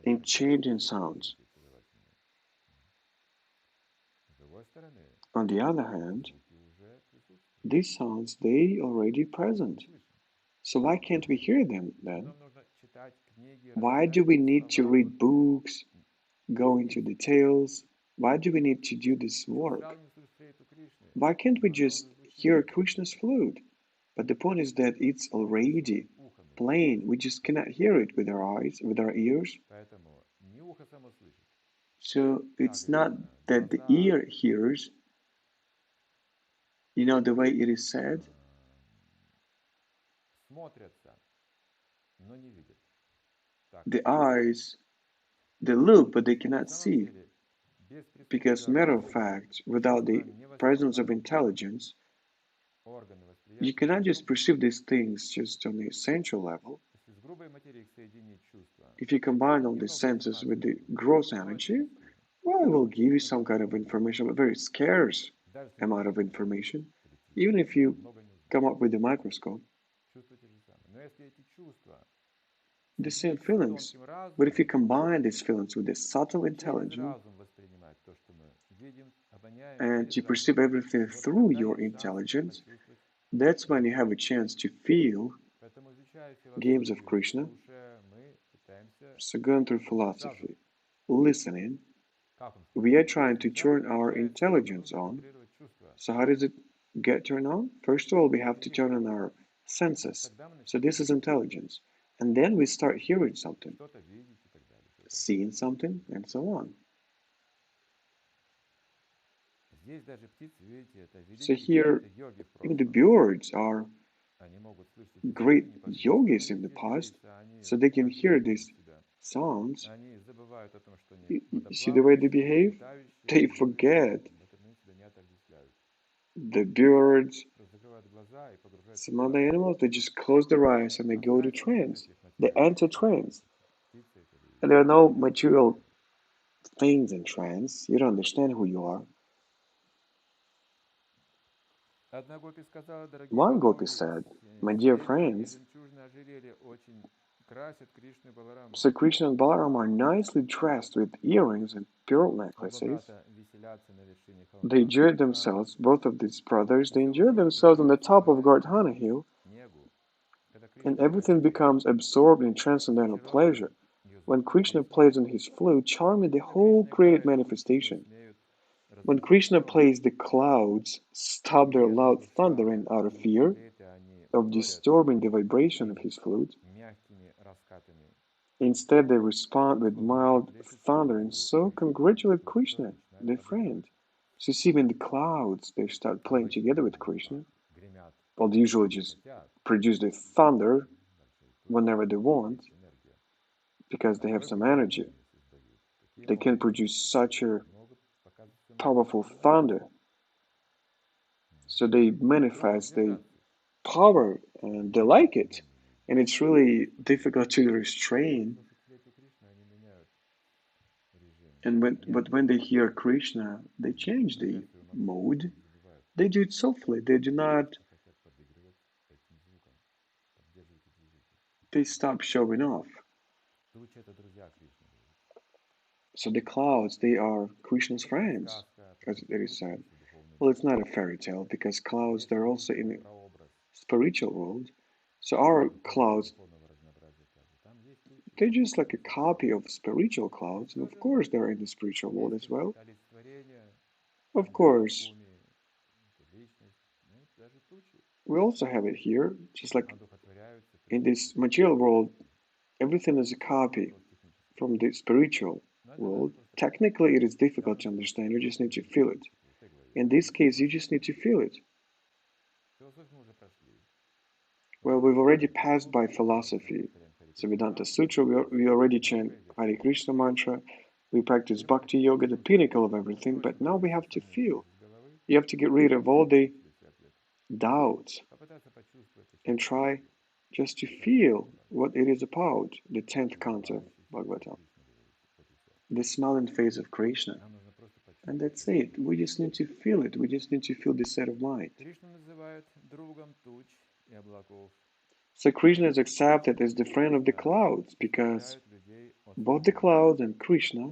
Speaker 3: in changing sounds. On the other hand, these sounds, they already present. So why can't we hear them then? Why do we need to read books, go into details? Why do we need to do this work? Why can't we just hear Krishna's flute? But the point is that it's already playing. We just cannot hear it with our eyes, with our ears. So it's not that the ear hears, you know, the way it is said. The eyes, they look, but they cannot see. Because, matter of fact, without the presence of intelligence, you cannot just perceive these things just on the essential level. If you combine all the senses with the gross energy, well, it will give you some kind of information, a very scarce amount of information, even if you come up with a microscope. The same feelings, but if you combine these feelings with the subtle intelligence and you perceive everything through your intelligence, that's when you have a chance to feel games of Krishna. So going through philosophy, listening, we are trying to turn our intelligence on. So how does it get turned on? First of all, we have to turn on our senses. So this is intelligence. And then we start hearing something, seeing something, and so on. So here, even the birds are great yogis in the past, so they can hear these sounds. You see the way they behave? They forget the birds, some other animals, they just close their eyes and they go to trance. They enter trance. And there are no material things in trance. You don't understand who you are. One gopi said, "My dear friends, so Krishna and Balaram are nicely dressed with earrings and pearl necklaces. They enjoy themselves, both of these brothers, they enjoy themselves on the top of Gardhana hill, and everything becomes absorbed in transcendental pleasure. When Krishna plays on his flute, charming the whole created manifestation. When Krishna plays, the clouds stop their loud thundering out of fear of disturbing the vibration of his flute. Instead, they respond with mild thundering. So congratulate Krishna, their friend. So you see, when the clouds, they start playing together with Krishna, well, they usually just produce the thunder whenever they want, because they have some energy. They can produce such a powerful thunder. So they manifest the power and they like it. And it's really difficult to restrain. But when they hear Krishna, they change the mode. They do it softly. They do not, they stop showing off. So the clouds, they are Krishna's friends, as it is said. Well, it's not a fairy tale because clouds, they're also in a spiritual world. So our clouds, They're just like a copy of spiritual clouds, and of course they're in the spiritual world as well. Of course, we also have it here, just like in this material world, everything is a copy from the spiritual world. Technically, it is difficult to understand. You just need to feel it. In this case, you just need to feel it. Well, we've already passed by philosophy. So Vedanta Sutra, we already chant Hare Krishna mantra. We practice Bhakti Yoga, the pinnacle of everything. But now we have to feel. You have to get rid of all the doubts and try just to feel what it is about, the 10th canto of Bhagavatam, the smiling face of Krishna. And that's it. We just need to feel it. We just need to feel this set of mind. So Krishna is accepted as the friend of the clouds because both the clouds and Krishna,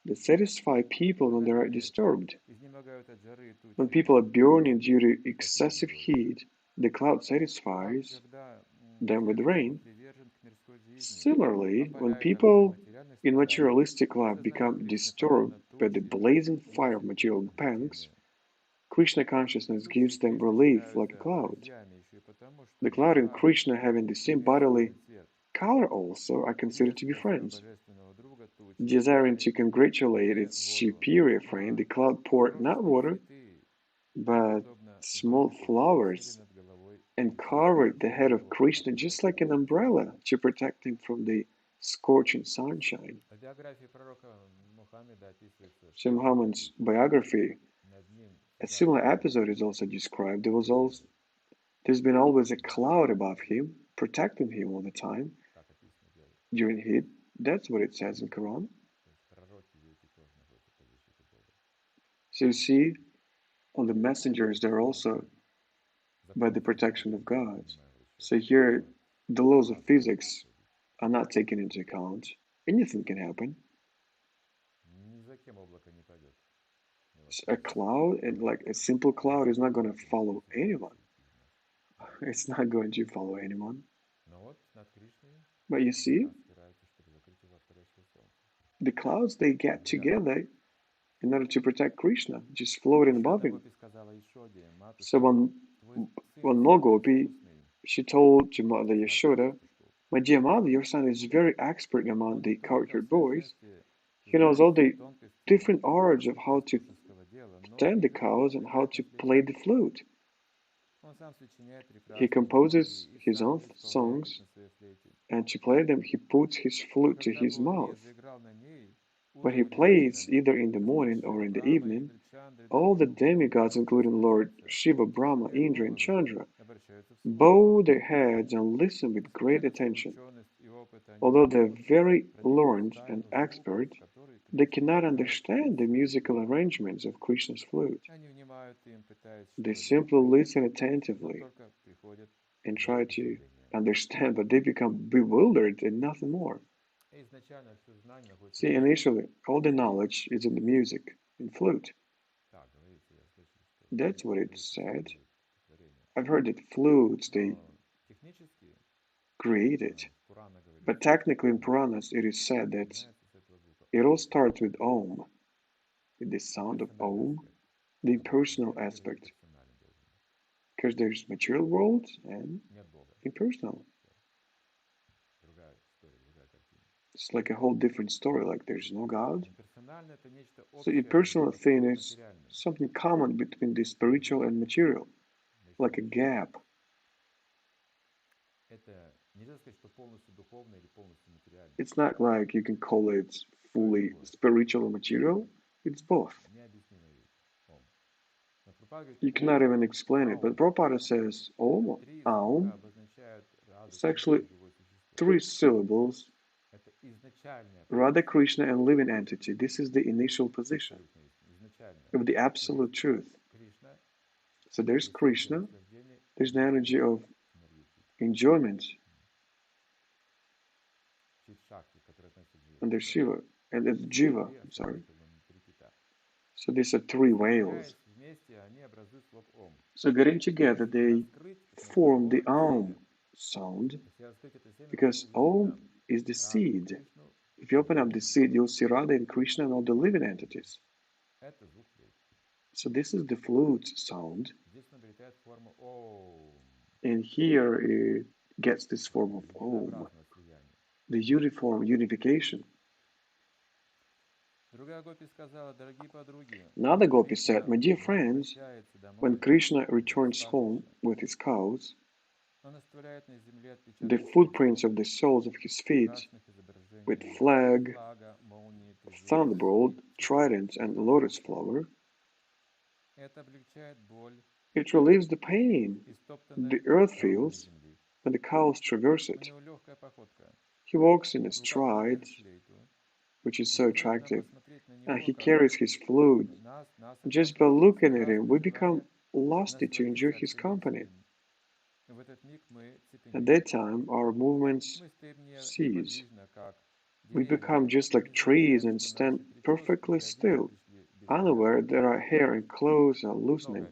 Speaker 3: they satisfy people when they are disturbed. When people are burning due to excessive heat, the cloud satisfies them with rain. Similarly, when people in materialistic life become disturbed by the blazing fire of material pangs, Krishna consciousness gives them relief like a cloud. The cloud and Krishna having the same bodily color also are considered to be friends. Desiring to congratulate its superior friend, the cloud poured not water, but small flowers and covered the head of Krishna just like an umbrella to protect him from the scorching sunshine. So Muhammad's biography, a similar episode is also described. There's been always a cloud above him, protecting him all the time during heat. That's what it says in Quran. So you see, on the messengers, they're also by the protection of God. So here, the laws of physics are not taken into account. Anything can happen. A cloud, and like a simple cloud, is not going to follow anyone. It's not going to follow anyone. But you see, the clouds, they get together in order to protect Krishna, just floating above him. So one more gopi, she told to Mother Yashoda, "My dear mother, your son is very expert among the cowherd boys. He knows all the different arts of how to tend the cows and how to play the flute. He composes his own songs, and to play them, he puts his flute to his mouth. When he plays, either in the morning or in the evening, all the demigods, including Lord Shiva, Brahma, Indra, and Chandra, bow their heads and listen with great attention. Although they're very learned and expert, they cannot understand the musical arrangements of Krishna's flute. They simply listen attentively and try to understand, but they become bewildered and nothing more. See, initially, all the knowledge is in the music, in flute. That's what it said. I've heard that flutes, they created. But technically in Puranas, it is said that it all starts with Om, with the sound of Om, the impersonal aspect. Because there's material world and impersonal. It's like a whole different story, like there's no God. So impersonal thing is something common between the spiritual and material, like a gap. It's not like you can call it fully spiritual or material, it's both. You cannot even explain it, but Prabhupada says Om, Aum, it's actually 3 syllables, Radha, Krishna, and living entity. This is the initial position of the absolute truth. So there's Krishna, there's the energy of enjoyment, and there's Shiva, and there's Jiva, I'm sorry. So these are 3 whales. So getting together, they form the Aum sound, because Om is the seed. If you open up the seed, you'll see Radha and Krishna and all the living entities. So this is the flute sound. And here it gets this form of Om, the unification. Another gopi said, "My dear friends, when Krishna returns home with his cows, the footprints of the soles of his feet, with flag, thunderbolt, trident, and lotus flower, it relieves the pain the earth feels when the cows traverse it. He walks in a stride, which is so attractive, and he carries his flute. Just by looking at him, we become lusty to enjoy his company. At that time, our movements cease. We become just like trees and stand perfectly still, unaware that our hair and clothes are loosening."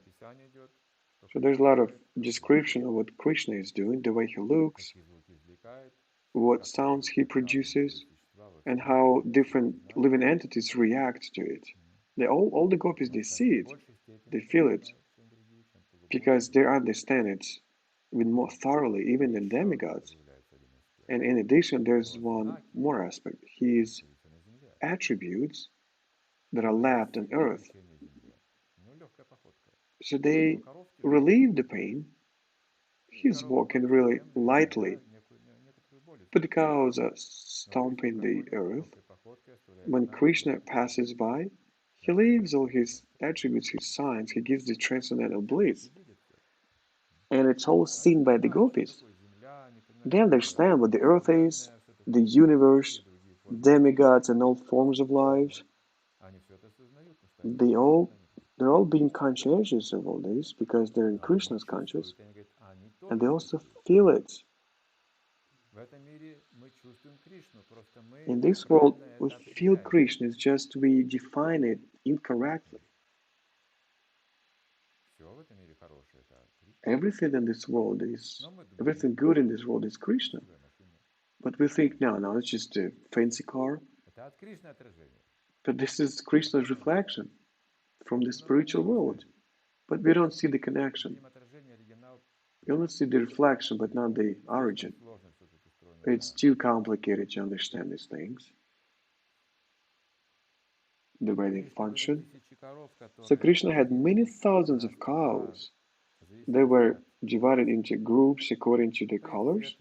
Speaker 3: So there's a lot of description of what Krishna is doing, the way he looks, what sounds he produces, and how different living entities react to it. All the gopis, they see it, they feel it, because they understand it even more thoroughly, even than demigods. And in addition, there's one more aspect, his attributes that are left on earth. So they relieve the pain. He's walking really lightly, but the cows are stomping the earth. When Krishna passes by, he leaves all his attributes, his signs, he gives the transcendental bliss. And it's all seen by the gopis. They understand what the earth is, the universe, demigods, and all forms of life. They're all being conscientious of all this because they're in Krishna's conscious, and they also feel it. In this world, we feel Krishna, it's just we define it incorrectly. Everything in this world everything good in this world is Krishna. But we think, no, it's just a fancy car. But this is Krishna's reflection from the spiritual world. But we don't see the connection. We only see the reflection, but not the origin. It's too complicated to understand these things, the way they function. So Krishna had many thousands of cows. They were divided into groups according to their colors.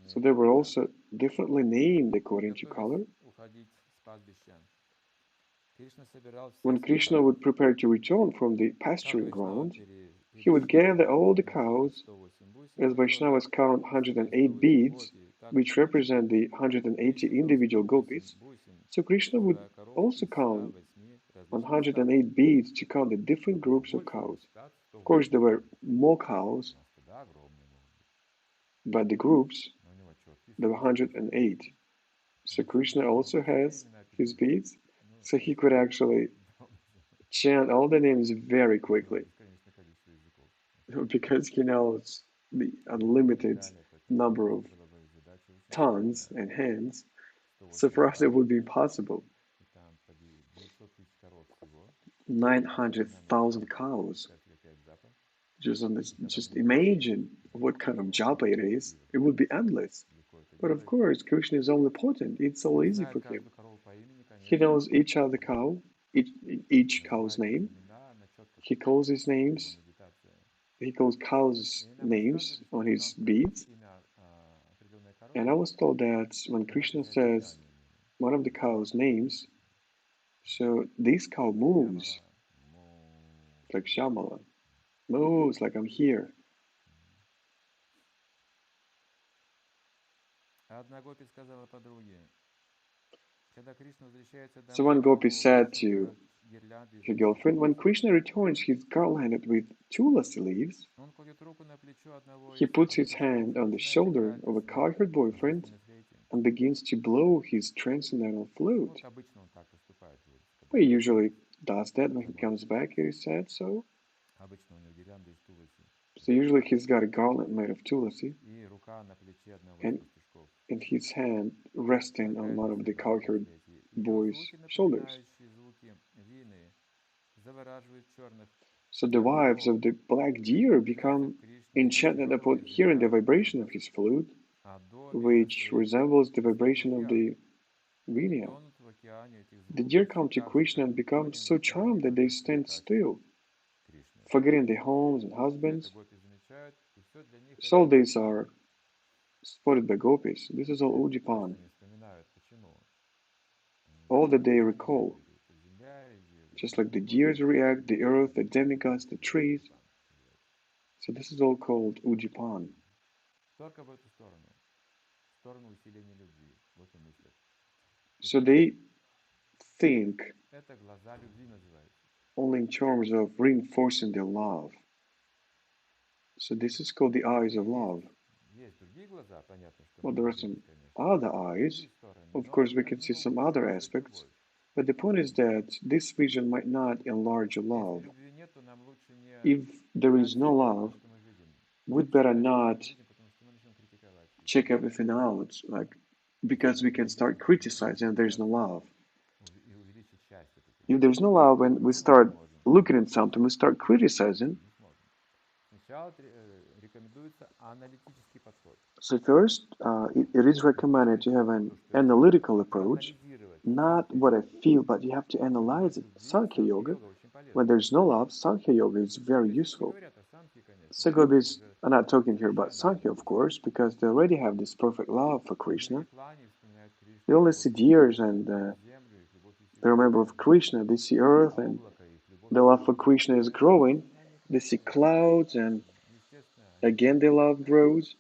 Speaker 3: So they were also differently named according to color. When Krishna would prepare to return from the pasturing ground, he would gather all the cows, as Vaishnavas count 108 beads, which represent the 180 individual gopis. So Krishna would also count 108 beads to count the different groups of cows. Of course, there were more cows, but the groups, there were 108. So Krishna also has his beads, so he could actually chant all the names very quickly, because he knows the unlimited number of tongues and hands. So for us, it would be impossible. 900,000 cows. Just imagine what kind of japa it is. It would be endless. But of course, Krishna is omnipotent. It's so easy for him. He knows each other cow, each cow's name. He calls his names. He calls cows' names on his beads. And I was told that when Krishna says one of the cow's names, so this cow moves, like Shyamala, moves like I'm here. So one gopi said to her girlfriend, when Krishna returns, he's garlanded with tulasi leaves. He puts his hand on the shoulder of a cowherd boyfriend and begins to blow his transcendental flute. He usually does that when he comes back, it is said so. So usually he's got a garland made of tulasi, and and his hand resting on one of the cowherd boy's shoulders. So the wives of the black deer become enchanted upon hearing the vibration of his flute, which resembles the vibration of the Vṛndāvana. The deer come to Krishna and become so charmed that they stand still, forgetting their homes and husbands. So all these are spotted by gopis. This is all udipan, all that they recall. Just like the deers react, the earth, the demigods, the trees. So this is all called udipan. So they think only in terms of reinforcing their love. So this is called the eyes of love. Well, there are some other eyes. Of course, we can see some other aspects. But the point is that this vision might not enlarge your love. If there is no love, we'd better not check everything out, like, because we can start criticizing and there's no love. If there's no love and we start looking at something, we start criticizing. So first, it is recommended to have an analytical approach, not what I feel, but you have to analyze it. Sankhya Yoga, when there's no love, Sankhya Yoga is very useful. So gopis are not talking here about Sankhya, of course, because they already have this perfect love for Krishna. They only see deers and they remember of Krishna, they see earth and the love for Krishna is growing. They see clouds and again their love grows.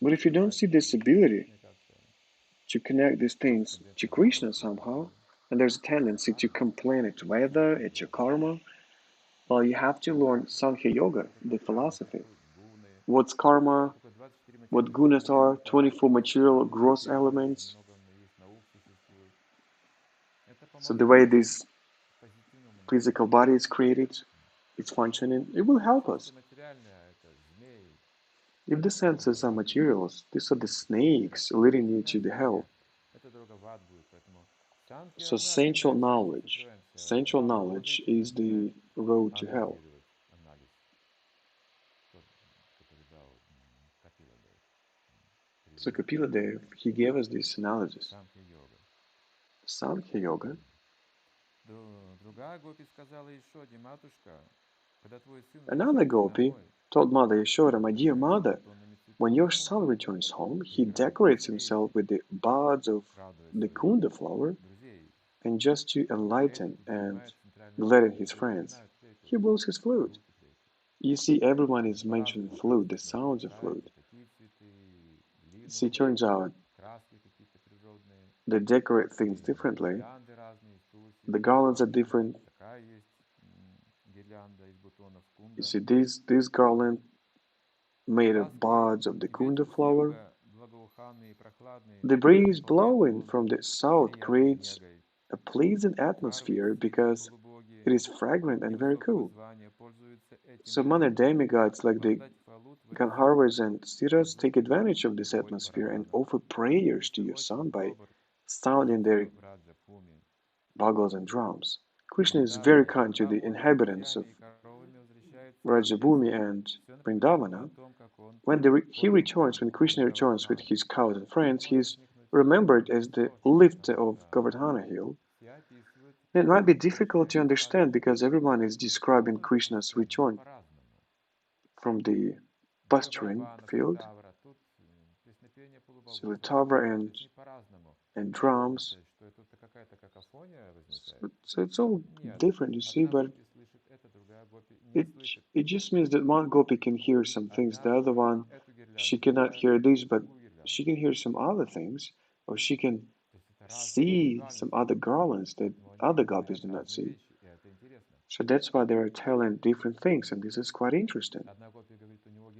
Speaker 3: But if you don't see this ability to connect these things to Krishna somehow, and there's a tendency to complain at weather, at your karma, well, you have to learn Sankhya Yoga, the philosophy. What's karma, what gunas are, 24 material gross elements. So the way this physical body is created, it's functioning, it will help us. If the senses are materials, these are the snakes leading you to the hell. So sensual knowledge is the road to hell. So Kapila Dev, he gave us this analysis. Sankhya Yoga. Another gopi told Mother Yashoda, my dear mother, when your son returns home, he decorates himself with the buds of the kunda flower, and just to enlighten and gladden his friends, he blows his flute. You see, everyone is mentioning flute, the sounds of flute. See, it turns out they decorate things differently. The garlands are different. You see, this garland made of buds of the kunda flower. The breeze blowing from the south creates a pleasant atmosphere because it is fragrant and very cool. So many demigods like the Gandharvas and Siras take advantage of this atmosphere and offer prayers to your son by sounding their bugles and drums. Krishna is very kind to the inhabitants of Vrājabhūmi and Vṛndāvana. When Krishna returns with his cows and friends, he is remembered as the lifter of Govardhana hill. It might be difficult to understand because everyone is describing Krishna's return from the pasturing field. So Vṛndāvana and drums. So it's all different, you see, but it just means that one gopi can hear some things, the other one, she cannot hear these, but she can hear some other things, or she can see some other garlands that other gopis do not see. So that's why they are telling different things, and this is quite interesting.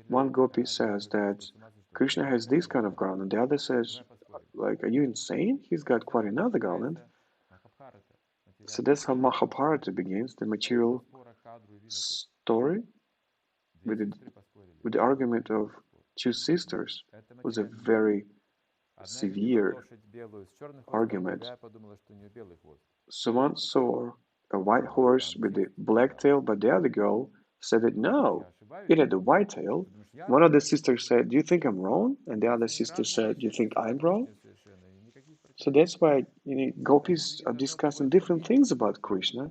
Speaker 3: One gopi says that Krishna has this kind of garland, the other says, like, are you insane? He's got quite another garland. So that's how Mahabharata begins, the material story, with the argument of two sisters was a very severe argument. So one saw a white horse with a black tail, but the other girl said that no, it had a white tail. One of the sisters said, "Do you think I'm wrong?" And the other sister said, "Do you think I'm wrong?" So that's why gopis are discussing different things about Krishna,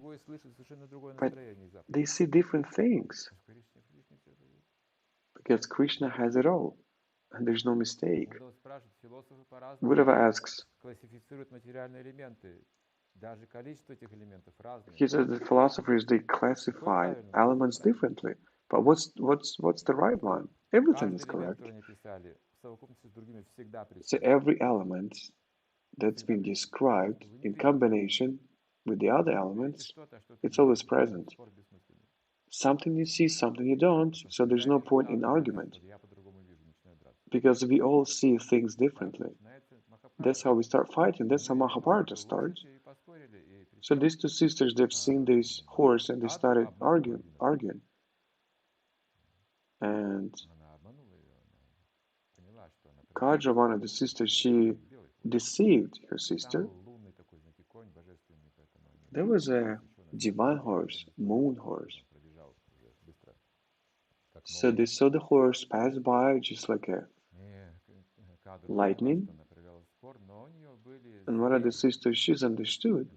Speaker 3: but they see different things because Krishna has it all, and there's no mistake. Buddha asks, he says that philosophers, they classify elements differently, but what's the right one? Everything is correct. So every element that's been described in combination with the other elements, it's always present. Something you see, something you don't, so there's no point in argument. Because we all see things differently. That's how we start fighting. That's how Mahabharata starts. So these two sisters, they've seen this horse and they started arguing. And Vṛndāvana, the sister, she deceived her sister. There was a divine horse, moon horse. So they saw the horse pass by just like a lightning. And one of the sisters, she's understood.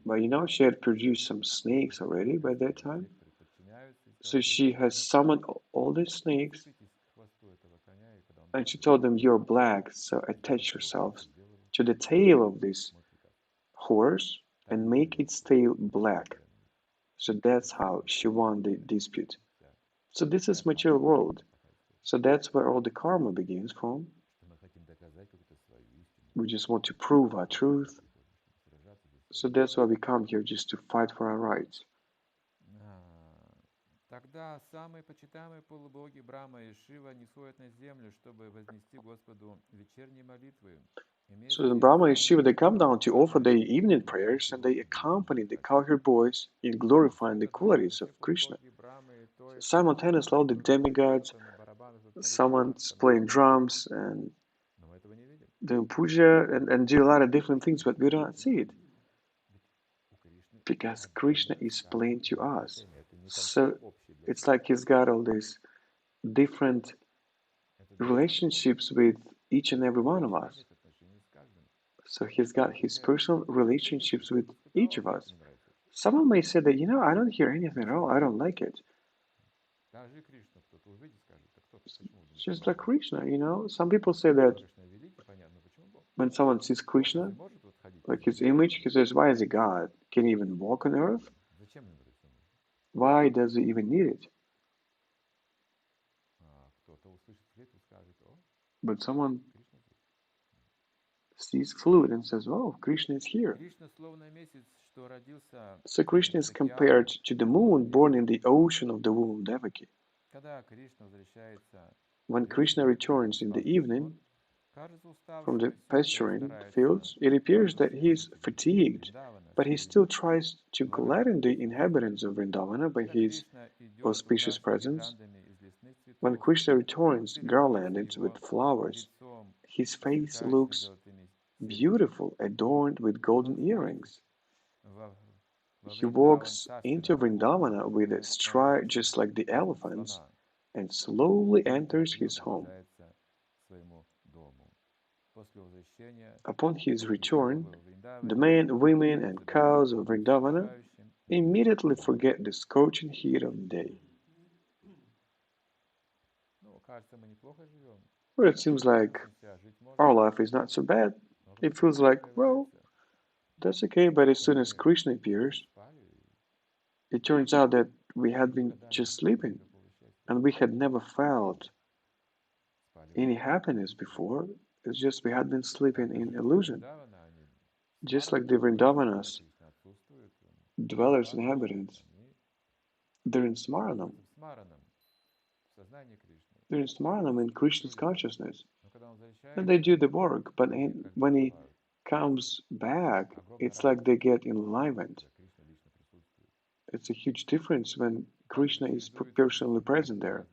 Speaker 3: But she had produced some snakes already by that time. So she has summoned all the snakes. And she told them, "You're black, so attach yourselves to the tail of this horse and make its tail black." So that's how she won the dispute. So this is material world. So that's where all the karma begins from. We just want to prove our truth. So that's why we come here, just to fight for our rights.
Speaker 1: Тогда самые почитаемые полубоги Брахма и Шива несут на землю, чтобы вознести Господу вечерние молитвы.
Speaker 3: So then Brahma and Shiva, they come down to offer their evening prayers, and they accompany the cowherd boys in glorifying the qualities of Krishna. Simultaneously, all the demigods, someone's playing drums and doing puja and do a lot of different things, but we don't see it. Because Krishna is plain to us. So it's like he's got all these different relationships with each and every one of us. So he's got his personal relationships with each of us. Someone may say that, I don't hear anything at all. I don't like it. Just like Krishna, Some people say that when someone sees Krishna, like his image, he says, "Why is he God? Can he even walk on earth? Why does he even need it?" But someone sees flute and says, "Oh, Krishna is here." So Krishna is compared to the moon born in the ocean of the womb of Devaki. When Krishna returns in the evening from the pasturing fields, it appears that he is fatigued, but he still tries to gladden the inhabitants of Vṛndāvana by his auspicious presence. When Krishna returns garlanded with flowers, his face looks beautiful, adorned with golden earrings. He walks into Vṛndāvana with a stride just like the elephants and slowly enters his home. Upon his return, the men, women, and cows of Vṛndāvana immediately forget the scorching heat of the day. Well, it seems like our life is not so bad. It feels like, well, that's okay, but as soon as Krishna appears, it turns out that we had been just sleeping, and we had never felt any happiness before. It's just we had been sleeping in illusion. Just like the Vṛndāvanas, dwellers, inhabitants, they're in Smaranam. They're in Smaranam in Krishna's consciousness. And they do the work, but when he comes back, it's like they get enlivened. It's a huge difference when Krishna is personally present there.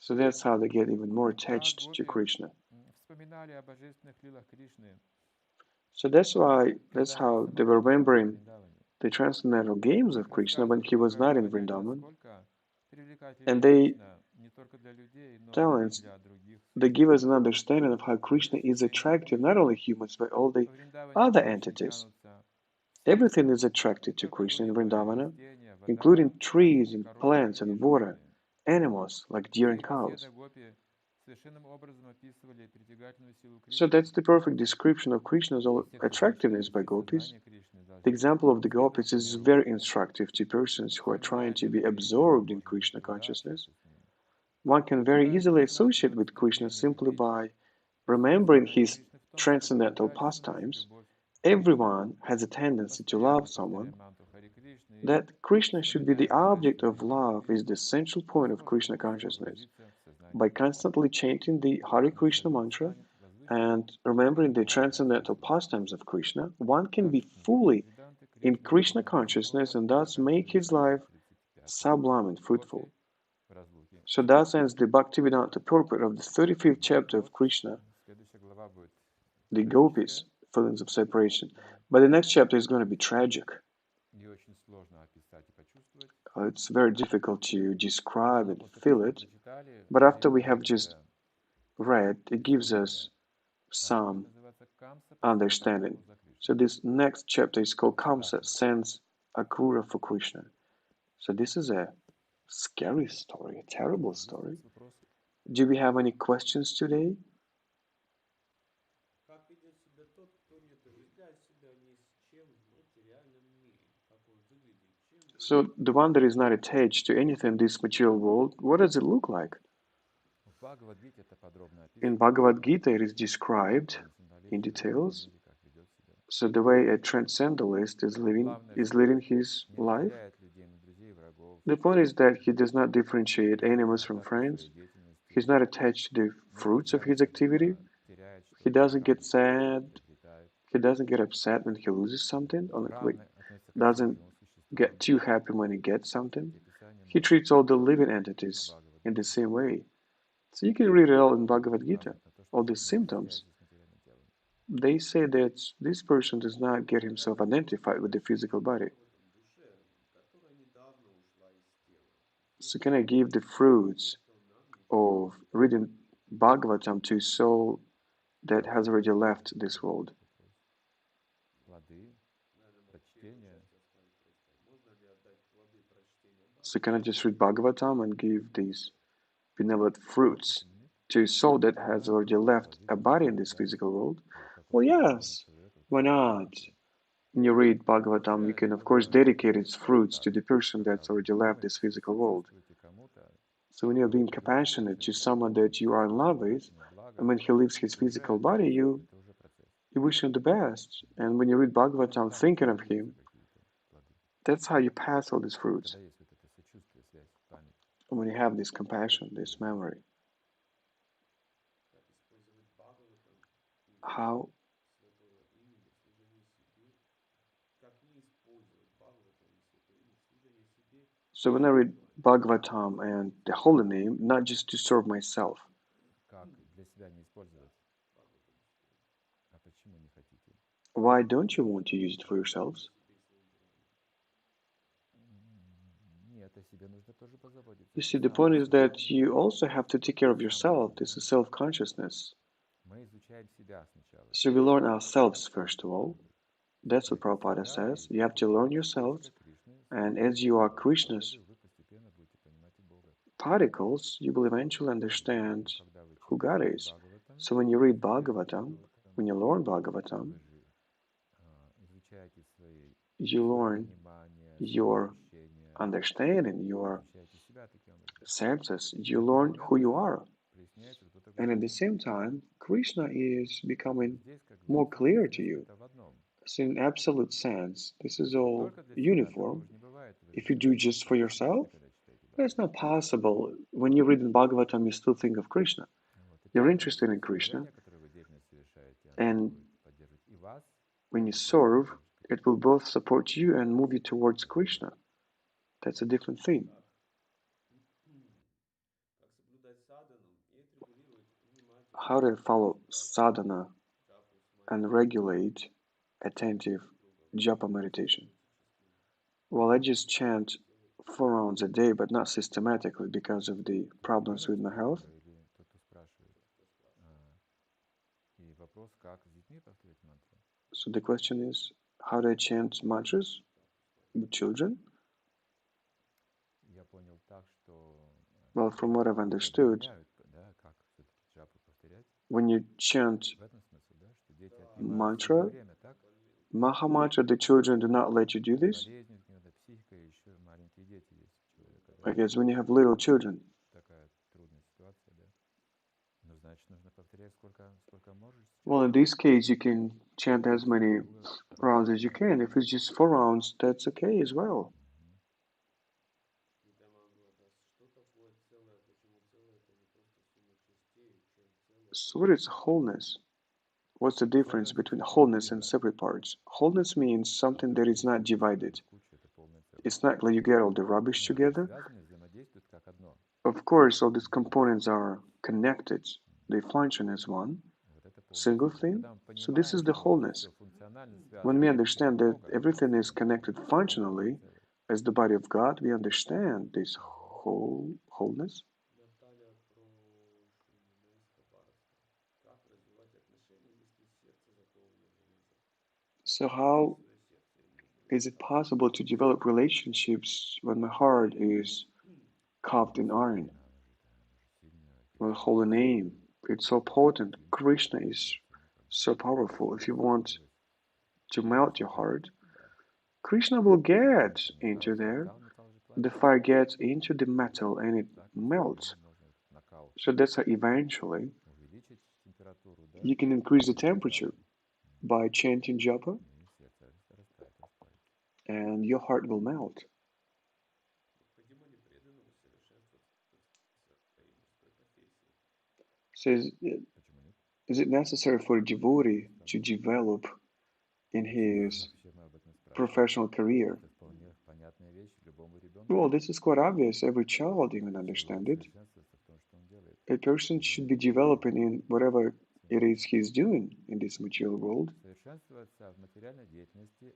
Speaker 3: So that's how they get even more attached to Krishna.
Speaker 1: Вспоминали о божественных лилах Кришны,
Speaker 3: So that's
Speaker 1: когда
Speaker 3: how
Speaker 1: они
Speaker 3: they were
Speaker 1: самого не было в
Speaker 3: remembering
Speaker 1: Вриндаване.
Speaker 3: the transcendental games of
Speaker 1: Их
Speaker 3: Krishna when he was
Speaker 1: рассказывали,
Speaker 3: not
Speaker 1: как
Speaker 3: in
Speaker 1: понять,
Speaker 3: Vrindavan,
Speaker 1: насколько привлекательна
Speaker 3: and they
Speaker 1: Кришна не только для людей, но
Speaker 3: tell
Speaker 1: и
Speaker 3: us,
Speaker 1: для других
Speaker 3: they give us an
Speaker 1: существ.
Speaker 3: understanding of how Krishna is attractive, not only humans, but all the
Speaker 1: В Вриндаване
Speaker 3: other
Speaker 1: очень
Speaker 3: entities.
Speaker 1: тянутся все,
Speaker 3: Everything is
Speaker 1: не
Speaker 3: attracted to
Speaker 1: только
Speaker 3: Krishna in
Speaker 1: люди, но и
Speaker 3: Vrindavan,
Speaker 1: растения,
Speaker 3: including
Speaker 1: вода,
Speaker 3: trees and
Speaker 1: коровы
Speaker 3: plants
Speaker 1: и
Speaker 3: and water,
Speaker 1: животные.
Speaker 3: animals like deer and
Speaker 1: Все
Speaker 3: cows.
Speaker 1: беседы гопи совершенным образом описывали притягательную силу
Speaker 3: So
Speaker 1: Кришны.
Speaker 3: that's the perfect description of Krishna's
Speaker 1: Для тех, кто хочет
Speaker 3: attractiveness by
Speaker 1: достичь
Speaker 3: gopis.
Speaker 1: сознания Кришны,
Speaker 3: The
Speaker 1: должны
Speaker 3: example of the
Speaker 1: следовать
Speaker 3: gopis is
Speaker 1: примеру
Speaker 3: very
Speaker 1: гопи.
Speaker 3: instructive to persons who are trying
Speaker 1: Вспоминать
Speaker 3: to
Speaker 1: о
Speaker 3: be
Speaker 1: любви к
Speaker 3: absorbed in
Speaker 1: Богу можно
Speaker 3: Krishna
Speaker 1: всегда
Speaker 3: consciousness.
Speaker 1: общаться с Ним.
Speaker 3: One can very
Speaker 1: Когда
Speaker 3: easily
Speaker 1: человек
Speaker 3: associate
Speaker 1: начнет
Speaker 3: with Krishna
Speaker 1: постепенно
Speaker 3: simply
Speaker 1: любить,
Speaker 3: by
Speaker 1: суть
Speaker 3: remembering
Speaker 1: сознания
Speaker 3: his
Speaker 1: Кришны в том, чтобы
Speaker 3: transcendental
Speaker 1: передать всему
Speaker 3: pastimes.
Speaker 1: любовь.
Speaker 3: Everyone has a tendency to love
Speaker 1: Постоянно
Speaker 3: someone.
Speaker 1: повторяй мантру Хари Кришны и
Speaker 3: That Krishna should be the
Speaker 1: вспоминая
Speaker 3: object
Speaker 1: божественную
Speaker 3: of
Speaker 1: любовь к
Speaker 3: love is the
Speaker 1: Кришне,
Speaker 3: central point of
Speaker 1: возможно
Speaker 3: Krishna
Speaker 1: полностью
Speaker 3: consciousness.
Speaker 1: погрузиться в
Speaker 3: By
Speaker 1: сознание Кришны.
Speaker 3: constantly chanting the Hare
Speaker 1: И
Speaker 3: Krishna
Speaker 1: человек
Speaker 3: mantra
Speaker 1: станет возвышенным
Speaker 3: and remembering the
Speaker 1: сознателем
Speaker 3: transcendental
Speaker 1: Кришны.
Speaker 3: pastimes of Krishna, one can
Speaker 1: Как
Speaker 3: be
Speaker 1: в
Speaker 3: fully
Speaker 1: Веданте
Speaker 3: in
Speaker 1: Кришна
Speaker 3: Krishna
Speaker 1: выполнил
Speaker 3: consciousness
Speaker 1: слово
Speaker 3: and thus make his life
Speaker 1: 35.
Speaker 3: sublime and fruitful.
Speaker 1: Гопи в разлуке.
Speaker 3: So thus ends the Bhaktivedanta purport of the 35th chapter of
Speaker 1: Вот
Speaker 3: Krishna,
Speaker 1: следующая глава будет
Speaker 3: the
Speaker 1: трагическая
Speaker 3: gopis' feelings of separation. But the next chapter is going to be tragic.
Speaker 1: и очень сложно описать и почувствовать.
Speaker 3: It's very difficult to describe
Speaker 1: Но
Speaker 3: and
Speaker 1: после того,
Speaker 3: feel
Speaker 1: как
Speaker 3: it,
Speaker 1: прочитали,
Speaker 3: but after we
Speaker 1: дает
Speaker 3: have just
Speaker 1: некоторое
Speaker 3: read, it gives
Speaker 1: представление.
Speaker 3: us
Speaker 1: А это будет
Speaker 3: some
Speaker 1: называться Камса посылает
Speaker 3: understanding.
Speaker 1: Акруру за
Speaker 3: So
Speaker 1: Кришной.
Speaker 3: this next chapter is called Kamsa
Speaker 1: Страшно.
Speaker 3: sends Akrura for Krishna. So this is a scary story, a terrible
Speaker 1: Есть
Speaker 3: story.
Speaker 1: ли вопросы?
Speaker 3: Do we have any questions today?
Speaker 2: Как ведет себя тот, кто не отождествляет себя ни с чем в материальном мире? Как он выглядит? Чем
Speaker 3: So the one that is not attached to anything in this material world, what does it look like?
Speaker 1: В Бхагавад-гите это подробно
Speaker 3: In
Speaker 1: описано.
Speaker 3: Bhagavad Gita, it is
Speaker 1: Как
Speaker 3: described
Speaker 1: трансценденталист
Speaker 3: in
Speaker 1: живет в
Speaker 3: details.
Speaker 1: мире, как ведет себя.
Speaker 3: So the way a transcendentalist is
Speaker 1: Главное,
Speaker 3: leading
Speaker 1: что
Speaker 3: his
Speaker 1: не
Speaker 3: life.
Speaker 1: разделяет людей на друзей и врагов,
Speaker 3: The point is that he does not differentiate
Speaker 1: не
Speaker 3: animals from
Speaker 1: результаты
Speaker 3: friends.
Speaker 1: своей деятельности,
Speaker 3: He's not attached to the
Speaker 1: не
Speaker 3: fruits of his
Speaker 1: печалится,
Speaker 3: activity.
Speaker 1: когда теряет
Speaker 3: He
Speaker 1: что-то,
Speaker 3: doesn't get
Speaker 1: радуется, когда
Speaker 3: sad.
Speaker 1: приобретает.
Speaker 3: He doesn't get upset when he loses something, or
Speaker 1: Равно относится ко всем
Speaker 3: doesn't
Speaker 1: живым существам.
Speaker 3: get too happy when he gets something.
Speaker 1: Эти описания
Speaker 3: He
Speaker 1: много
Speaker 3: treats all the living entities in the
Speaker 1: Бхагавад-гите.
Speaker 3: same way. So you can read it all in Bhagavad Gita.
Speaker 1: Указывает на то, что
Speaker 3: All the
Speaker 1: человек не
Speaker 3: symptoms.
Speaker 1: отождествляется с материальным телом.
Speaker 3: They say that this person does not get himself identified with the physical body.
Speaker 2: душе, которая недавно ушла из тела?
Speaker 3: So can I give the fruits of reading Bhagavatam to a soul that has already left this world?
Speaker 1: Плоды, прочтения.
Speaker 2: Можно ли отдать плоды прочтения
Speaker 3: So can I just read Bhagavatam and give these benevolent fruits to a soul that has already left a body in this physical world? Well, yes. Why not? When you read Bhagavatam, you can, of course, dedicate its fruits to the person that's already left this physical world. So when you're being compassionate to someone that you are in love with, and when he leaves his physical body, you wish him the best. And when you read Bhagavatam thinking of him, that's how you pass all these fruits. When you have this compassion, this memory. How? So when I read Bhagavatam and the holy name, not just to serve myself.
Speaker 1: Как для себя не использовать? А почему не хотите?
Speaker 3: Why don't you want to use it for yourselves?
Speaker 1: Нет, о себе нужно тоже позаботиться.
Speaker 3: You see, the point is that you also have to take care of yourself. This is self-consciousness.
Speaker 1: Мы изучаем себя сначала.
Speaker 3: So we learn ourselves first of all. That's what Prabhupada says. You have to learn yourselves. And as you are Krishna's
Speaker 1: Вы постепенно будете понимать и Бога.
Speaker 3: particles, you will eventually understand who God is. So when you read Bhagavatam, when you learn Bhagavatam,
Speaker 1: Изучаете свои
Speaker 3: you learn
Speaker 1: понимания,
Speaker 3: your
Speaker 1: ощущения,
Speaker 3: understanding, your
Speaker 1: изучаете себя таким образом.
Speaker 3: senses, you learn who you are.
Speaker 1: Проясняется, кто такой
Speaker 3: And at
Speaker 1: Бог.
Speaker 3: the same time, Krishna is becoming
Speaker 1: Здесь, как
Speaker 3: more
Speaker 1: говорится,
Speaker 3: clear
Speaker 1: все
Speaker 3: to you.
Speaker 1: это в одном.
Speaker 3: So in absolute sense, this is all
Speaker 1: Только для себя
Speaker 3: uniform.
Speaker 1: такого же не бывает. Вы
Speaker 3: If you do
Speaker 1: начинаете
Speaker 3: just for
Speaker 1: думать о
Speaker 3: yourself,
Speaker 1: Кришне, когда читаете
Speaker 3: that's
Speaker 1: Бхагавад.
Speaker 3: not possible. When you read in Bhagavatam, you still think of Krishna.
Speaker 1: Вот. И
Speaker 3: You're
Speaker 1: каждое
Speaker 3: interested in Krishna,
Speaker 1: служение, которое вы деятельность совершаете, оно
Speaker 3: and
Speaker 1: будет поддерживать и вас,
Speaker 3: when you
Speaker 1: и
Speaker 3: serve,
Speaker 1: поддержит
Speaker 3: it will both support you and move you towards Krishna. That's a different thing.
Speaker 2: Как соблюдать
Speaker 3: how do I follow sadhana and regulate attentive japa meditation? Well, I just chant 4 rounds a day, but not systematically because of the problems with my health.
Speaker 1: Или тот, кто спрашивает. И вопрос, как с детьми повторять мантру?
Speaker 3: So the question is, how do I chant mantras with children?
Speaker 1: Я понял так, что
Speaker 3: Well, from what I've understood,
Speaker 1: да, как все-таки джапу повторять.
Speaker 3: when you chant
Speaker 1: В этом смысл, да, что дети отнимают
Speaker 3: mantra,
Speaker 1: время, так?
Speaker 3: Mahamantra, the children do not let you do this.
Speaker 1: Болезнь, у него, да, психика, еще маленькие дети есть у человека, да?
Speaker 3: I guess when you have little children.
Speaker 1: Такая трудная ситуация, да? Ну, значит, нужно повторять сколько можешь.
Speaker 3: Well, in this case, you can chant as many rounds as you can. If it's just 4 rounds, that's okay as well. So what is wholeness? What's the difference between wholeness and separate parts? Wholeness means something that is not divided. It's not like you get all the rubbish together. Of course, all these components are connected. They function as one single thing. So this is the wholeness. When we understand that everything is connected functionally as the body of God, we understand this wholeness. So how is it possible to develop relationships when my heart is carved in iron? Well, holy name, it's so potent. Krishna is so powerful. If you want to melt your heart, Krishna will get into there. The fire gets into the metal and it melts. So that's how eventually you can increase the temperature by chanting japa, and your heart will melt. So is it necessary for a devotee to develop in his professional career? Well, this is quite obvious. Every child even understands it. A person should be developing in whatever it is he's doing in this material world.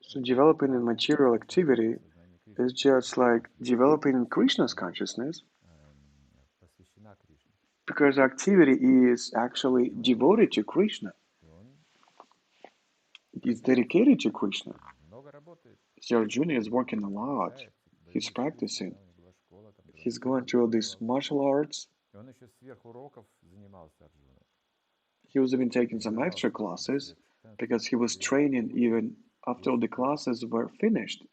Speaker 3: So developing in material activity is just like developing in Krishna's consciousness, because activity is actually devoted to Krishna. It is dedicated to Krishna. So Arjuna is working a lot. He's practicing. He's going through all these martial arts. He was even taking some extra classes because he was training even after all the classes were finished.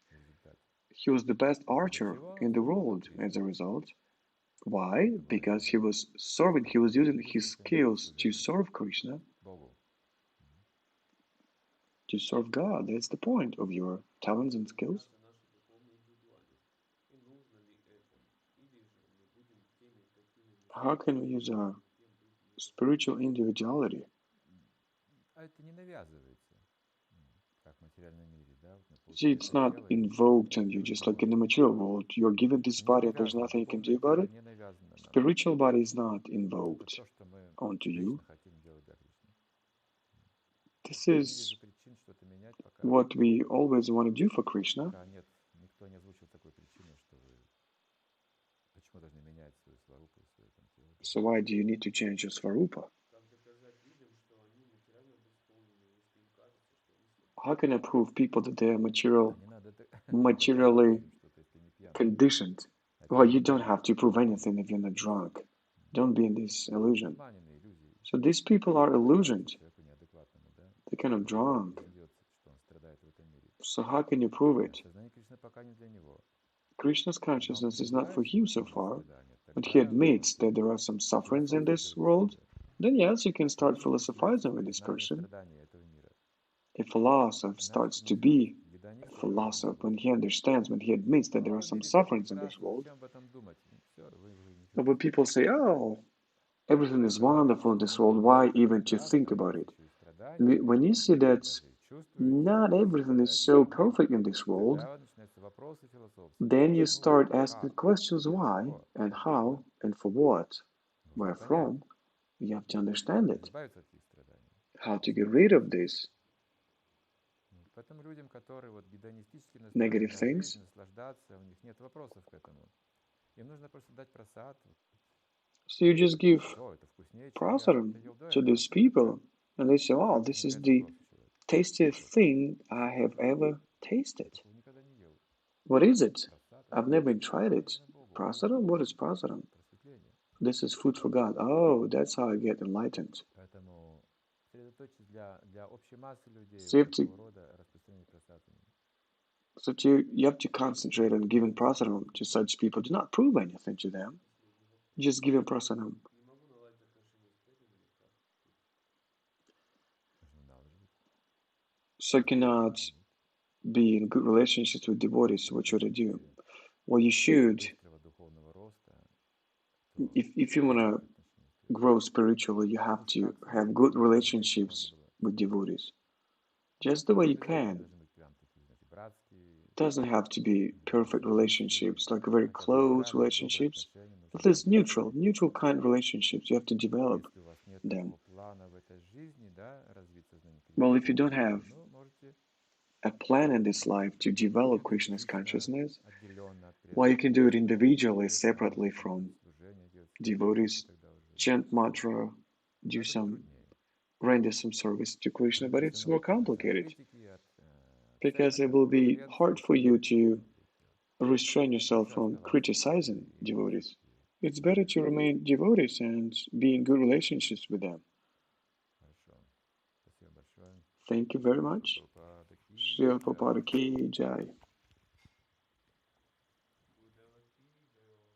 Speaker 3: He was the best archer in the world as a result. Why? Because he was serving, he was using his skills to serve Krishna, to serve God. That's the point of your talents and skills. How can we use our spiritual individuality? See, it's not invoked on you, just like in the material world. You're given this body, there's nothing you can do about it. Spiritual body is not invoked onto you. This is what we always want to do for Krishna. So why do you need to change your svarupa? How can I prove people that they are materially conditioned? Well, you don't have to prove anything if you're not drunk. Don't be in this illusion. So these people are illusioned. They're kind of drunk. So how can you prove it? Krishna's consciousness is not for him so far, but he admits that there are some sufferings in this world. Then yes, you can start philosophizing with this person. A philosopher starts to be a philosopher when he understands, when he admits that there are some sufferings in this world. But when people say, oh, everything is wonderful in this world, why even to think about it? When you see that not everything is so perfect in this world, then you start asking questions why and how and for what, where from. You have to understand it,
Speaker 1: избавиться от этих страданий.
Speaker 3: how to get rid of this
Speaker 1: Поэтому людям, которые вот гедонистически настроены
Speaker 3: negative
Speaker 1: на
Speaker 3: things.
Speaker 1: жизнь, наслаждаться, у них нет вопросов к этому. Им нужно просто дать просад.
Speaker 3: So you just give
Speaker 1: О, это вкуснее, чем я
Speaker 3: prasadam
Speaker 1: что-то ел до
Speaker 3: to
Speaker 1: этого.
Speaker 3: these people, and they say, "Wow, this is
Speaker 1: Возникает
Speaker 3: the
Speaker 1: вопрос у человека.
Speaker 3: tastiest thing I have ever tasted.
Speaker 1: Такого никогда не ел.
Speaker 3: What is it?
Speaker 1: Просад,
Speaker 3: I've never tried it.
Speaker 1: Богу.
Speaker 3: Prasadam? What is prasadam?
Speaker 1: Просветление.
Speaker 3: This is food for God. Oh, that's how I get enlightened."
Speaker 1: Поэтому сосредоточиться для общей массы людей
Speaker 3: So you have
Speaker 1: такого
Speaker 3: to,
Speaker 1: рода распространение просад.
Speaker 3: you have to concentrate on giving prasadam to such people. Do not prove anything to them. Just give them prasadam.
Speaker 2: Не могу наладить отношения с преданными, как?
Speaker 3: So you cannot be in good relationships with devotees. So what should I do? Well, you should,
Speaker 1: Быстрого духовного роста, то
Speaker 3: if you want to grow spiritually, you have to have good relationships with devotees. Just the way you can.
Speaker 1: должны быть прям такие, знаете, братские.
Speaker 3: Doesn't have to be perfect relationships, like very close relationships. At least neutral kind relationships. You have to develop
Speaker 1: Если у вас нет
Speaker 3: them.
Speaker 1: такого плана в этой жизни, да, развить сознание
Speaker 3: Well,
Speaker 1: Кришны,
Speaker 3: if you don't have
Speaker 1: ну, можете
Speaker 3: a plan in this life to develop Krishna's
Speaker 1: лично
Speaker 3: consciousness,
Speaker 1: отделенно от
Speaker 3: well, you
Speaker 1: преданных
Speaker 3: can do it
Speaker 1: служить,
Speaker 3: individually,
Speaker 1: молиться,
Speaker 3: separately from
Speaker 1: служение делать,
Speaker 3: devotees,
Speaker 1: тогда уже
Speaker 3: chant mantra, do
Speaker 1: это
Speaker 3: some,
Speaker 1: труднее.
Speaker 3: render some service to Krishna, but it's more complicated
Speaker 1: Критики, от
Speaker 3: because it will be hard for you to restrain yourself from criticizing devotees. It's better to remain devotees and be in good relationships with them.
Speaker 1: Хорошо. Спасибо большое.
Speaker 3: Thank you very much.
Speaker 1: Prabhupada ki
Speaker 3: Srila
Speaker 1: jai.
Speaker 3: Prabhupada ki jai.